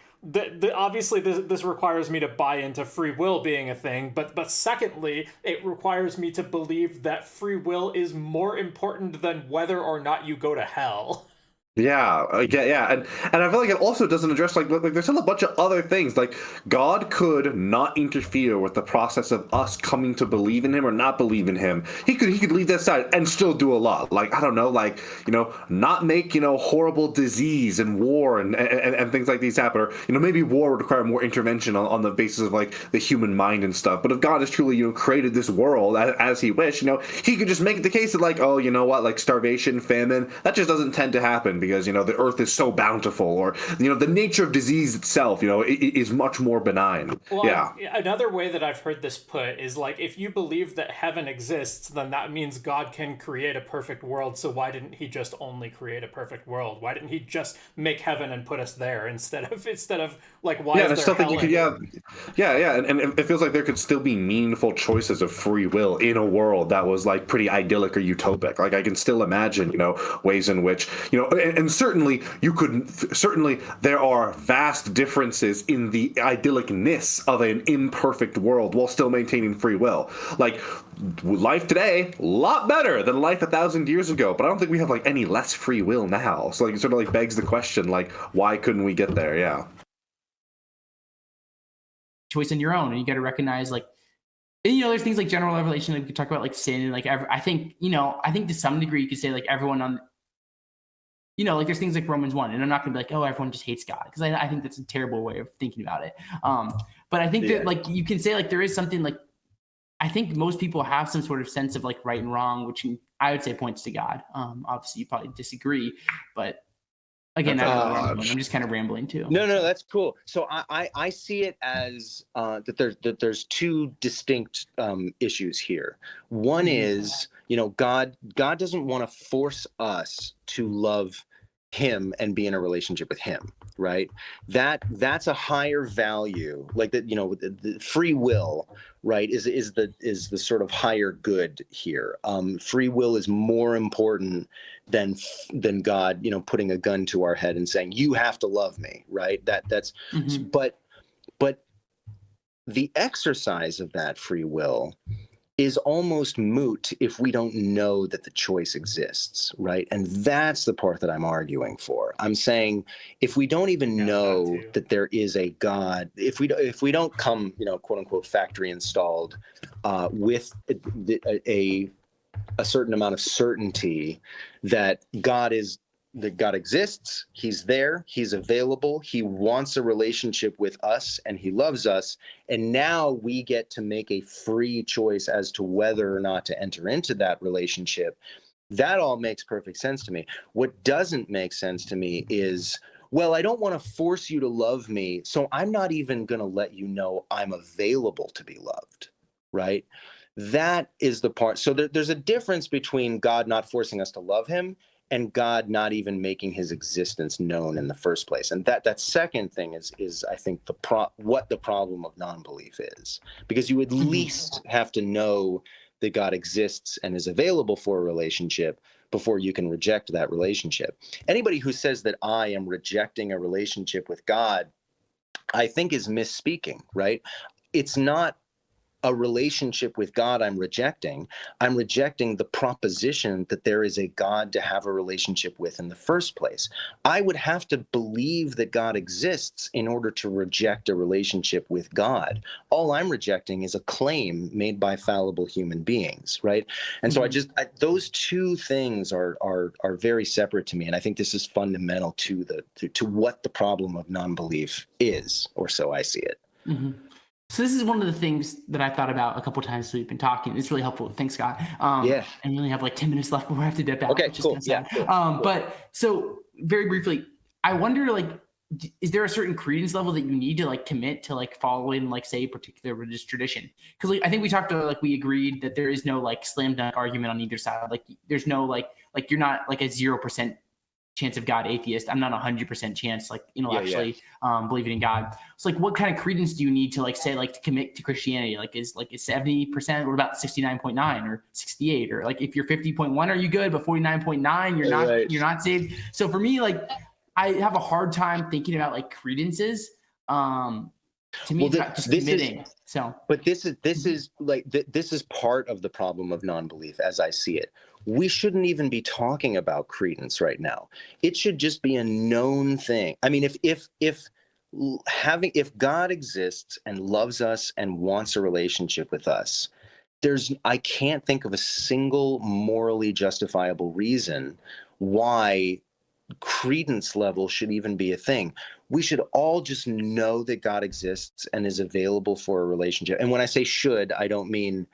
Obviously this requires me to buy into free will being a thing, but secondly, it requires me to believe that free will is more important than whether or not you go to hell. Yeah, and I feel like it also doesn't address like there's still a bunch of other things. Like God could not interfere with the process of us coming to believe in him or not believe in him. He could leave that aside and still do a lot. Like I don't know, like not make horrible disease and war and things like these happen. Or maybe war would require more intervention on the basis of like the human mind and stuff. But if God has truly created this world as he wished, he could just make the case that like, oh, you know what, like starvation, famine, that just doesn't tend to happen because the earth is so bountiful, or the nature of disease itself is much more benign. Well, another way that I've heard this put is like, if you believe that heaven exists, then that means God can create a perfect world, so why didn't he just only create a perfect world? Why didn't he just make heaven and put us there instead of like, why is there hell? And it feels like there could still be meaningful choices of free will in a world that was like pretty idyllic or utopic. Like I can still imagine ways in which and certainly there are vast differences in the idyllicness of an imperfect world while still maintaining free will. Like life today, a lot better than life 1,000 years ago, but I don't think we have like any less free will now. So like it sort of like begs the question, like, why couldn't we get there? Yeah. Choice in your own, and you got to recognize like, there's things like general revelation. Like we could talk about like sin, and like I think to some degree you could say like everyone on. Like there's things like Romans 1, and I'm not gonna be like, oh, everyone just hates God, because I think that's a terrible way of thinking about it. But I think that like you can say like there is something like, I think most people have some sort of sense of like right and wrong, which I would say points to God. Obviously you probably disagree, but again, I'm just kind of rambling too. No, that's cool. So I see it as that there's two distinct issues here. One is, God doesn't want to force us to love him and be in a relationship with him, right? That's a higher value, like that. The free will, right, is the sort of higher good here. Free will is more important than God, putting a gun to our head and saying you have to love me, right? That's but the exercise of that free will is almost moot if we don't know that the choice exists, right? And that's the part that I'm arguing for. I'm saying if we don't even know that there is a God, if we don't come, quote unquote, factory installed with a certain amount of certainty that God is that God exists, he's there, he's available, he wants a relationship with us, and he loves us. And now we get to make a free choice as to whether or not to enter into that relationship. That all makes perfect sense to me. What doesn't make sense to me is, well, I don't want to force you to love me, so I'm not even going to let you know I'm available to be loved, right? That is the part. So there's a difference between God not forcing us to love him and God not even making his existence known in the first place. And that second thing is I think what the problem of non-belief is, because you at least have to know that God exists and is available for a relationship before you can reject that relationship. Anybody who says that I am rejecting a relationship with God, I think is misspeaking, right? It's not a relationship with God I'm rejecting. I'm rejecting the proposition that there is a God to have a relationship with in the first place. I would have to believe that God exists in order to reject a relationship with God. All I'm rejecting is a claim made by fallible human beings, right? And so those two things are very separate to me, and I think this is fundamental to what the problem of non-belief is, or so I see it. Mm-hmm. So this is one of the things that I thought about a couple of times we've been talking. It's really helpful. Thanks, Scott. Yeah. And we only have like 10 minutes left before I have to dip out. Okay, which is cool. kind of sad. Yeah, cool. But so very briefly, I wonder, like, is there a certain credence level that you need to like commit to like following, like, say, a particular religious tradition? Because like I think we talked about, like, we agreed that there is no like slam dunk argument on either side. Like there's no like you're not like a 0% chance of God atheist. I'm not 100% chance, like, intellectually believing in God. So like, what kind of credence do you need to like say, like, to commit to Christianity? Like is 70%? What about 69.9 or 68? Or like if you're 50.1, are you good? But 49.9, you're not. Right. You're not saved. So for me, like, I have a hard time thinking about like credences. To me, it's not just committing. But this is part of the problem of non-belief, as I see it. We shouldn't even be talking about credence right now. It should just be a known thing. I mean, if God exists and loves us and wants a relationship with us, I can't think of a single morally justifiable reason why credence level should even be a thing. We should all just know that God exists and is available for a relationship. And when I say should, I don't mean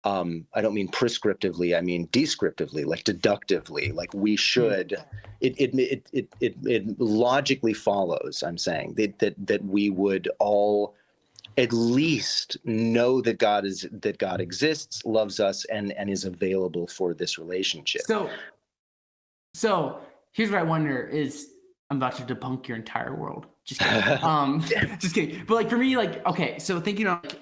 prescriptively. I mean descriptively, like deductively. Like we should. It logically follows. I'm saying that we would all at least know that God exists, loves us, and is available for this relationship. So here's what I wonder is, I'm about to debunk your entire world. Just kidding. Just kidding. But like for me, like, okay, so thinking of, like,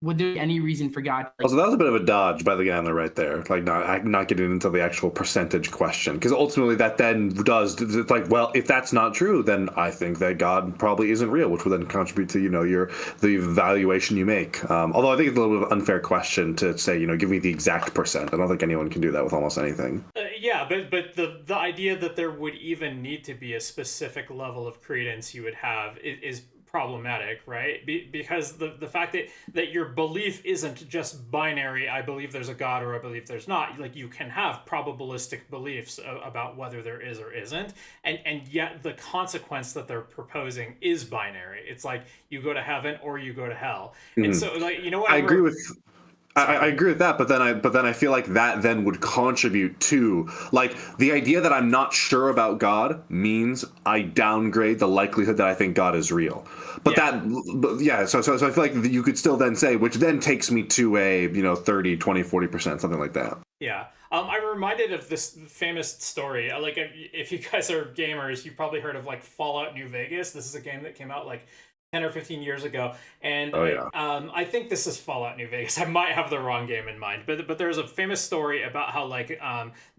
would there be any reason for God? Like, so that was a bit of a dodge by the guy on the right there, like not getting into the actual percentage question, because ultimately that then it's like, well, if that's not true, then I think that God probably isn't real, which would then contribute to the evaluation you make. Although I think it's a little bit of an unfair question to say, give me the exact percent. I don't think anyone can do that with almost anything. Yeah, but the idea that there would even need to be a specific level of credence you would have is problematic, right? Because the fact that your belief isn't just binary, I believe there's a God or I believe there's not. Like, you can have probabilistic beliefs about whether there is or isn't, and yet the consequence that they're proposing is binary. It's like you go to heaven or you go to hell. And so, like, I agree with that, but then I feel like that then would contribute to, like, the idea that I'm not sure about God means I downgrade the likelihood that I think God is real. But so I feel like you could still then say, which then takes me to a 30, 20, 40%, something like that. Yeah. I'm reminded of this famous story. Like, if you guys are gamers, you've probably heard of like Fallout New Vegas. This is a game that came out like 10 or 15 years ago, and I think this is Fallout New Vegas. I might have the wrong game in mind, but there's a famous story about how, like,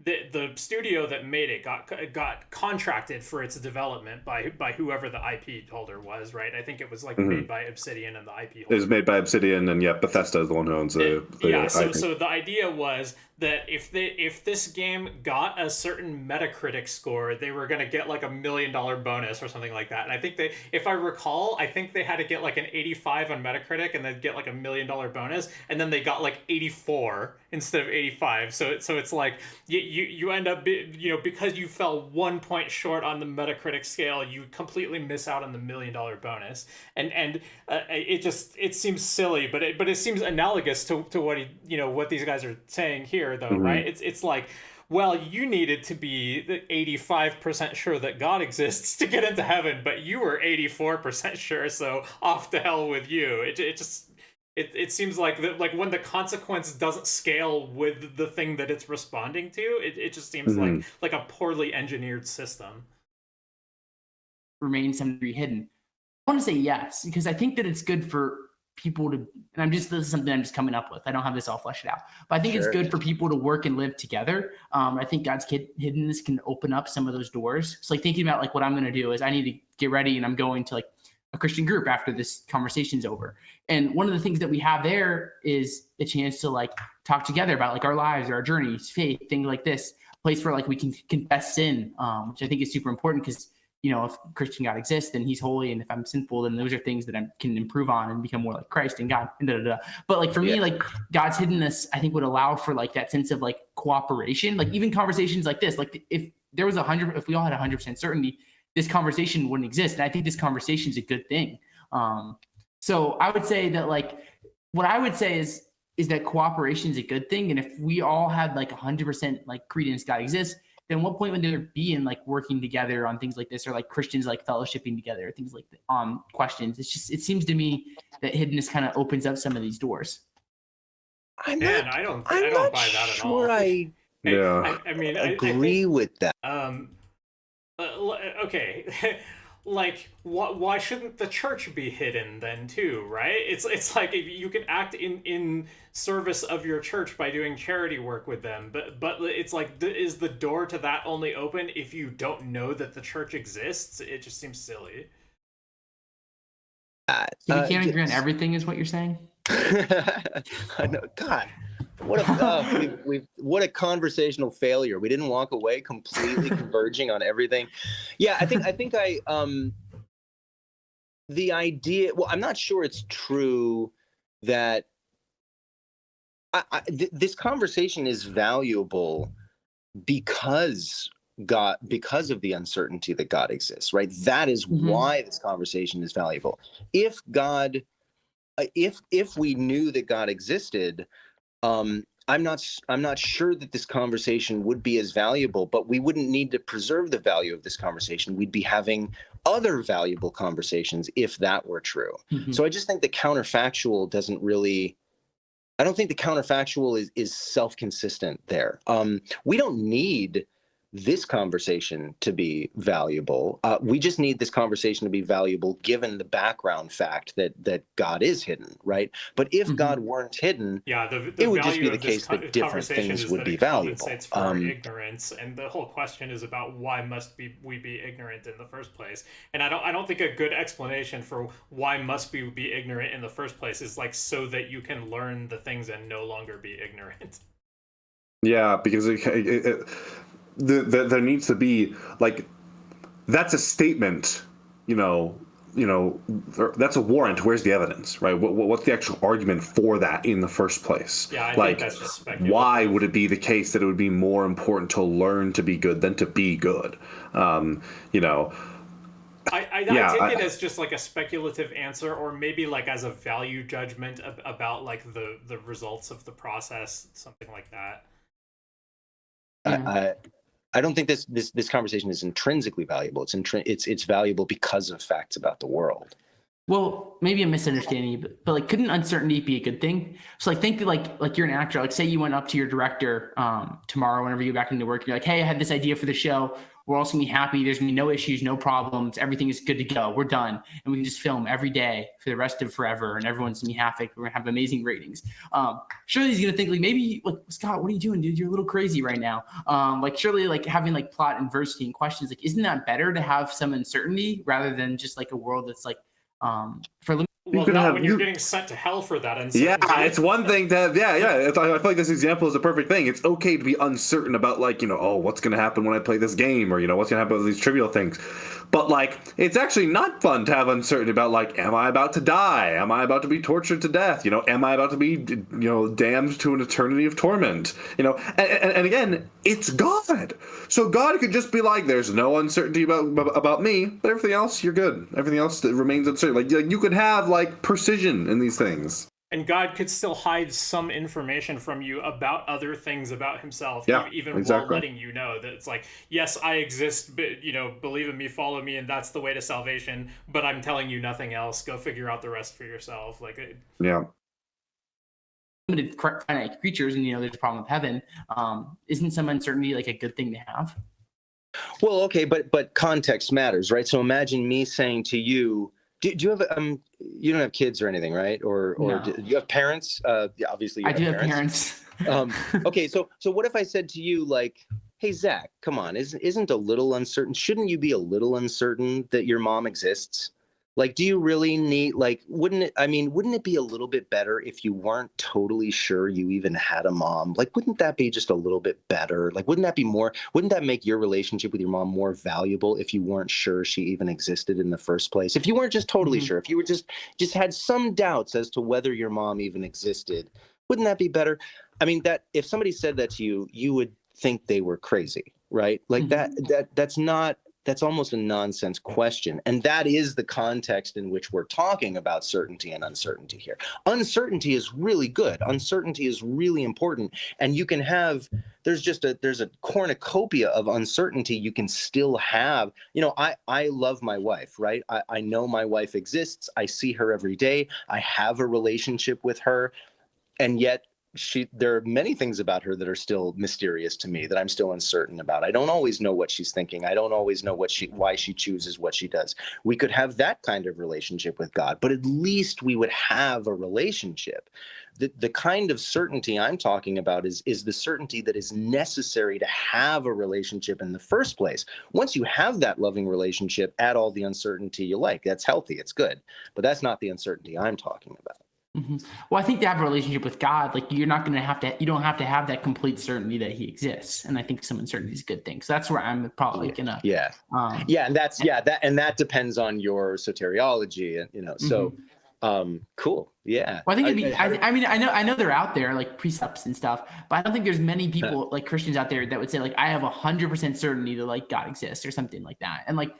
the studio that made it got contracted for its development by whoever the IP holder was, right? I think it was like made by Obsidian, and the IP holder. It was made by Obsidian, and Bethesda is the one who owns the IP. So the idea was that if this game got a certain Metacritic score, they were going to get like $1 million bonus or something like that. And I think if I recall, I think think they had to get like an 85 on Metacritic and then get like $1 million bonus, and then they got like 84 instead of 85. So it's like you end up because you fell 1 point short on the Metacritic scale, you completely miss out on the $1 million bonus. And it seems silly, but it seems analogous to what what these guys are saying here, though, right? It's like, well, you needed to be 85% sure that God exists to get into heaven, but you were 84% sure, so off to hell with you. It seems like like when the consequence doesn't scale with the thing that it's responding to, it just seems like a poorly engineered system. Remain some degree hidden. I want to say yes, because I think that it's good for people to, and this is something I'm just coming up with. I don't have this all fleshed out, but I think it's good for people to work and live together. I think God's hiddenness can open up some of those doors. So like thinking about like what I'm going to do is I need to get ready and I'm going to like a Christian group after this conversation's over. And one of the things that we have there is a chance to like talk together about like our lives, our journeys, faith, things like this, a place where like we can confess sin, which I think is super important because if Christian God exists, then he's holy. And if I'm sinful, then those are things that I can improve on and become more like Christ and God. But like for me, like God's hiddenness, I think would allow for like that sense of like cooperation, like even conversations like this, like if we all had 100% certainty, this conversation wouldn't exist. And I think this conversation is a good thing. So I would say that like, what I would say is that cooperation is a good thing. And if we all had like 100% like credence God exists, then what point would there be in like working together on things like this, or like Christians like fellowshipping together, things like that, on questions? It seems to me that hiddenness kind of opens up some of these doors. I don't buy that at all. I mean, agree with that. Okay. Like, why shouldn't the church be hidden then too, right? It's like if you can act in service of your church by doing charity work with them, but it's like, is the door to that only open if you don't know that the church exists? It just seems silly. So you can't agree on everything, is what you're saying? I know, God. What a conversational failure. We didn't walk away completely converging on everything. Yeah, I think the idea, well, I'm not sure it's true that this conversation is valuable because of the uncertainty that God exists, right? That is why this conversation is valuable. If we knew that God existed, I'm not sure that this conversation would be as valuable, but we wouldn't need to preserve the value of this conversation. We'd be having other valuable conversations if that were true. So I just think the counterfactual doesn't really, I don't think the counterfactual is self-consistent there. We don't need this conversation to be valuable. We just need this conversation to be valuable given the background fact that God is hidden, right? But if God weren't hidden, it would just be the case that different things would be valuable. It's for ignorance, and the whole question is about why must we be ignorant in the first place? And I don't think a good explanation for why must we be ignorant in the first place is like so that you can learn the things and no longer be ignorant. Yeah, because there needs to be like, that's a statement, that's a warrant. Where's the evidence, right? What's the actual argument for that in the first place? Yeah, I think that's just speculative. Why would it be the case that it would be more important to learn to be good than to be good? I take it as just like a speculative answer, or maybe like as a value judgment about like the results of the process, something like that. I don't think this conversation is intrinsically valuable. It's valuable because of facts about the world. Well, maybe a misunderstanding, but like, couldn't uncertainty be a good thing? So like, think like you're an actor. Like, say you went up to your director tomorrow, whenever you go back into work, you're like, hey, I had this idea for the show. We're all gonna be happy. There's gonna be no issues, no problems. Everything is good to go. We're done, and we can just film every day for the rest of forever, and everyone's gonna be happy. We're gonna have amazing ratings. Surely he's gonna think like, maybe like, Scott, what are you doing, dude? You're a little crazy right now. Like, surely like having like plot adversity and questions, like, isn't that better to have some uncertainty rather than just like a world that's like for You Well, could not have when you're you. getting sent to hell for that Yeah, uncertainty. it's one thing to have. Yeah. I feel like this example is a perfect thing. It's okay to be uncertain about, like, oh, what's going to happen when I play this game, or what's going to happen with these trivial things. But like, it's actually not fun to have uncertainty about, like, am I about to die? Am I about to be tortured to death? Am I about to be damned to an eternity of torment? And again, it's God. So God could just be like, there's no uncertainty about me, but everything else, you're good. Everything else that remains uncertain. Like you could have like precision in these things. And God could still hide some information from you about other things about himself, Yeah, even while exactly. letting you know that it's like, yes, I exist, but, believe in me, follow me, and that's the way to salvation, but I'm telling you nothing else. Go figure out the rest for yourself. Like, Yeah. Limited finite creatures, and there's a problem with heaven. Isn't some uncertainty like a good thing to have? Well, okay, but context matters, right? So imagine me saying to you, do you have you don't have kids or anything, right? Or No. do you have parents? Yeah, obviously you I have do have parents. parents. Okay, so what if I said to you, like, hey Zach, come on, isn't a little uncertain? Shouldn't you be a little uncertain that your mom exists? Like, do you really need, like, wouldn't it be a little bit better if you weren't totally sure you even had a mom? Like, wouldn't that be just a little bit better? Like, wouldn't that make your relationship with your mom more valuable if you weren't sure she even existed in the first place? If you weren't just totally sure, if you were just had some doubts as to whether your mom even existed, wouldn't that be better? I mean, that if somebody said that to you, you would think they were crazy, right? Like that's almost a nonsense question. And that is the context in which we're talking about certainty and uncertainty here. Uncertainty is really good. Uncertainty is really important. And you can have, there's a cornucopia of uncertainty you can still have. I love my wife, right? I know my wife exists. I see her every day. I have a relationship with her. And yet there are many things about her that are still mysterious to me, that I'm still uncertain about. I don't always know what she's thinking. I don't always know why she chooses what she does. We could have that kind of relationship with God, but at least we would have a relationship. The kind of certainty I'm talking about is the certainty that is necessary to have a relationship in the first place. Once you have that loving relationship, add all the uncertainty you like. That's healthy. It's good. But that's not the uncertainty I'm talking about. Well, I think to have a relationship with God, like you don't have to have that complete certainty that he exists. And I think some uncertainty is a good thing. So that's where I'm probably gonna. And that depends on your soteriology, and so cool. Yeah. Well, I think I know they're out there like precepts and stuff, but I don't think there's many people like Christians out there that would say like, I have 100% certainty that like God exists or something like that. And like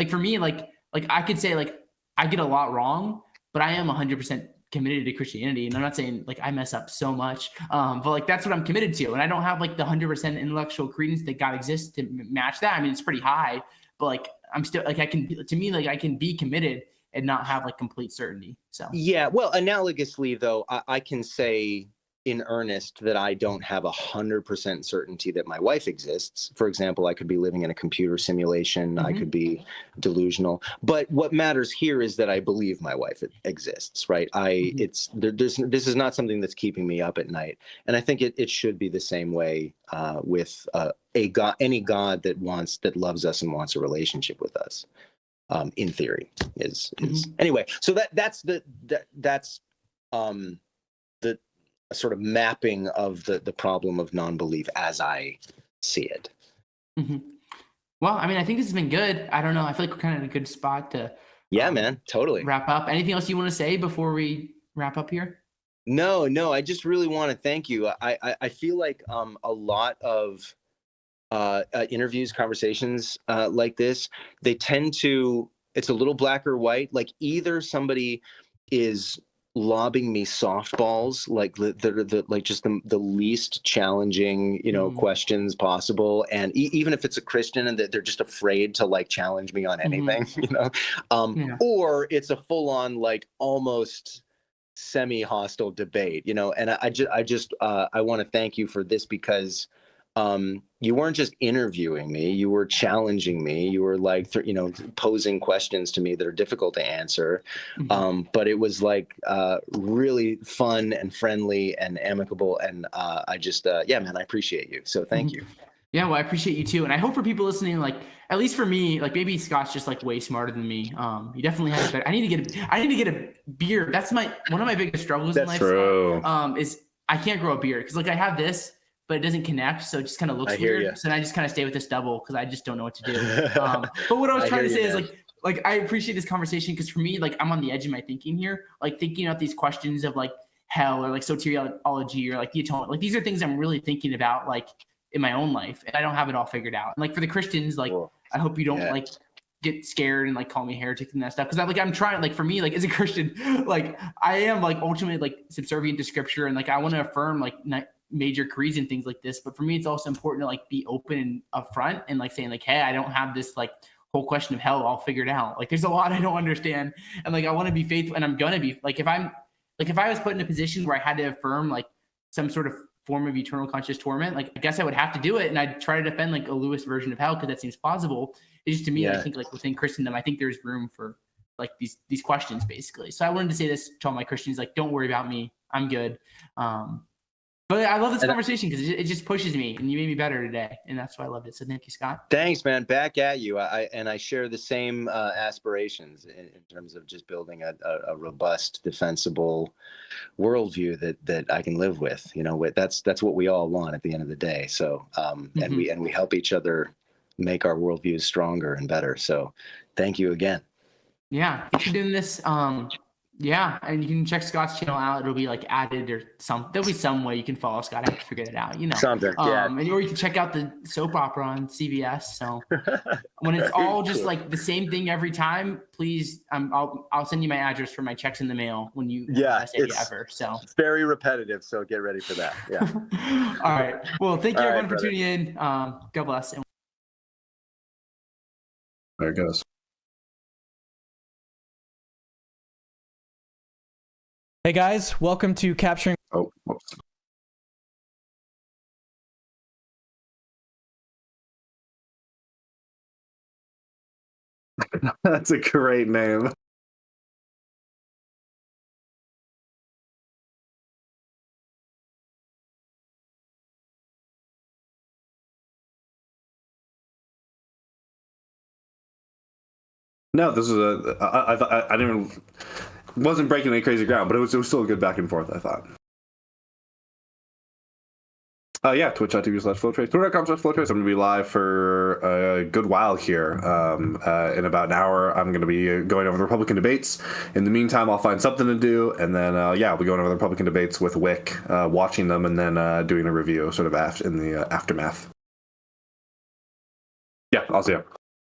for me, like I could say like I get a lot wrong, but I am 100% committed to Christianity. And I'm not saying like I mess up so much, but like that's what I'm committed to. And I don't have like the 100% intellectual credence that God exists to match that. I mean, it's pretty high, but like I'm still like I can be committed and not have like complete certainty. So yeah, well, analogously though, I can say in earnest that I don't have 100% certainty that my wife exists. For example, I could be living in a computer simulation. I could be delusional. But what matters here is that I believe my wife exists, right? This is not something that's keeping me up at night. And I think it should be the same way with any God that loves us and wants a relationship with us. In theory, is anyway. So that's the sort of mapping of the problem of non-belief as I see it. Well, I mean, I think this has been good. I don't know. I feel like we're kind of in a good spot to man, totally wrap up. Anything else you want to say before we wrap up here? No, I just really want to thank you. I feel like a lot of interviews, conversations like this, they tend to, it's a little black or white. Like either somebody is lobbing me softballs, like the least challenging, questions possible. And even if it's a Christian and they're just afraid to like challenge me on anything, or it's a full on, like almost semi-hostile debate, and I want to thank you for this, because you weren't just interviewing me, you were challenging me, you were like posing questions to me that are difficult to answer, but it was like really fun and friendly and amicable, and I just man, I appreciate you, so thank you. Yeah, well, I appreciate you too, and I hope for people listening, like at least for me, like maybe Scott's just like way smarter than me. He definitely has better. I need to get a beard. That's one of my biggest struggles in That's life. True. Scott, is I can't grow a beard because like I have this, but it doesn't connect, so it just kind of looks I hear weird. ya. So then I just kind of stay with this double because I just don't know what to do. But what I was trying to say is like I appreciate this conversation because for me, like I'm on the edge of my thinking here, like thinking about these questions of like hell or like soteriology or like the atonement. Like these are things I'm really thinking about, like in my own life, and I don't have it all figured out. And like for the Christians, like Cool. I hope you don't Yeah. like get scared and like call me heretic and that stuff, because I'm trying, like for me, like as a Christian, like I am like ultimately like subservient to scripture, and like I want to affirm like major creeds and things like this. But for me, it's also important to like be open and upfront and like saying like, hey, I don't have this like whole question of hell all figured out. Like there's a lot I don't understand, and like I want to be faithful, and I'm gonna be like if I was put in a position where I had to affirm like some sort of form of eternal conscious torment, like I guess I would have to do it, and I'd try to defend like a Lewis version of hell because that seems plausible. It's just to me, I think like within Christendom, I think there's room for like these questions basically. So I wanted to say this to all my Christians, like don't worry about me, I'm good. But I love this conversation because it just pushes me, and you made me better today, and that's why I loved it. So thank you, Scott. Thanks, man. Back at you. I share the same aspirations in terms of just building a robust, defensible worldview that I can live with. You know, that's what we all want at the end of the day. So, and we help each other make our worldviews stronger and better. So, thank you again. Yeah, thanks for doing this. Yeah, and you can check Scott's channel out. It'll be like added or there'll be some way you can follow Scott. I have to figure it out, you know. Something, yeah. Or you can check out the soap opera on CBS. So when it's all just like the same thing every time, please, I'll send you my address for my checks in the mail when you best idea ever. So it's very repetitive. So get ready for that. Yeah. All right. Well, thank you everyone for brother. tuning in. God bless. There it goes. Hey guys, welcome to Capturing. Oh, whoops. That's a great name. No, this is I didn't even, wasn't breaking any crazy ground, but it was still a good back and forth, I thought. Yeah, twitch.tv/Flowtrace, twitter.com/Flowtrace. I'm going to be live for a good while here. In about an hour, I'm going to be going over the Republican debates. In the meantime, I'll find something to do, and then, yeah, we'll be going over the Republican debates with Wick, watching them, and then doing a review sort of in the aftermath. Yeah, I'll see you.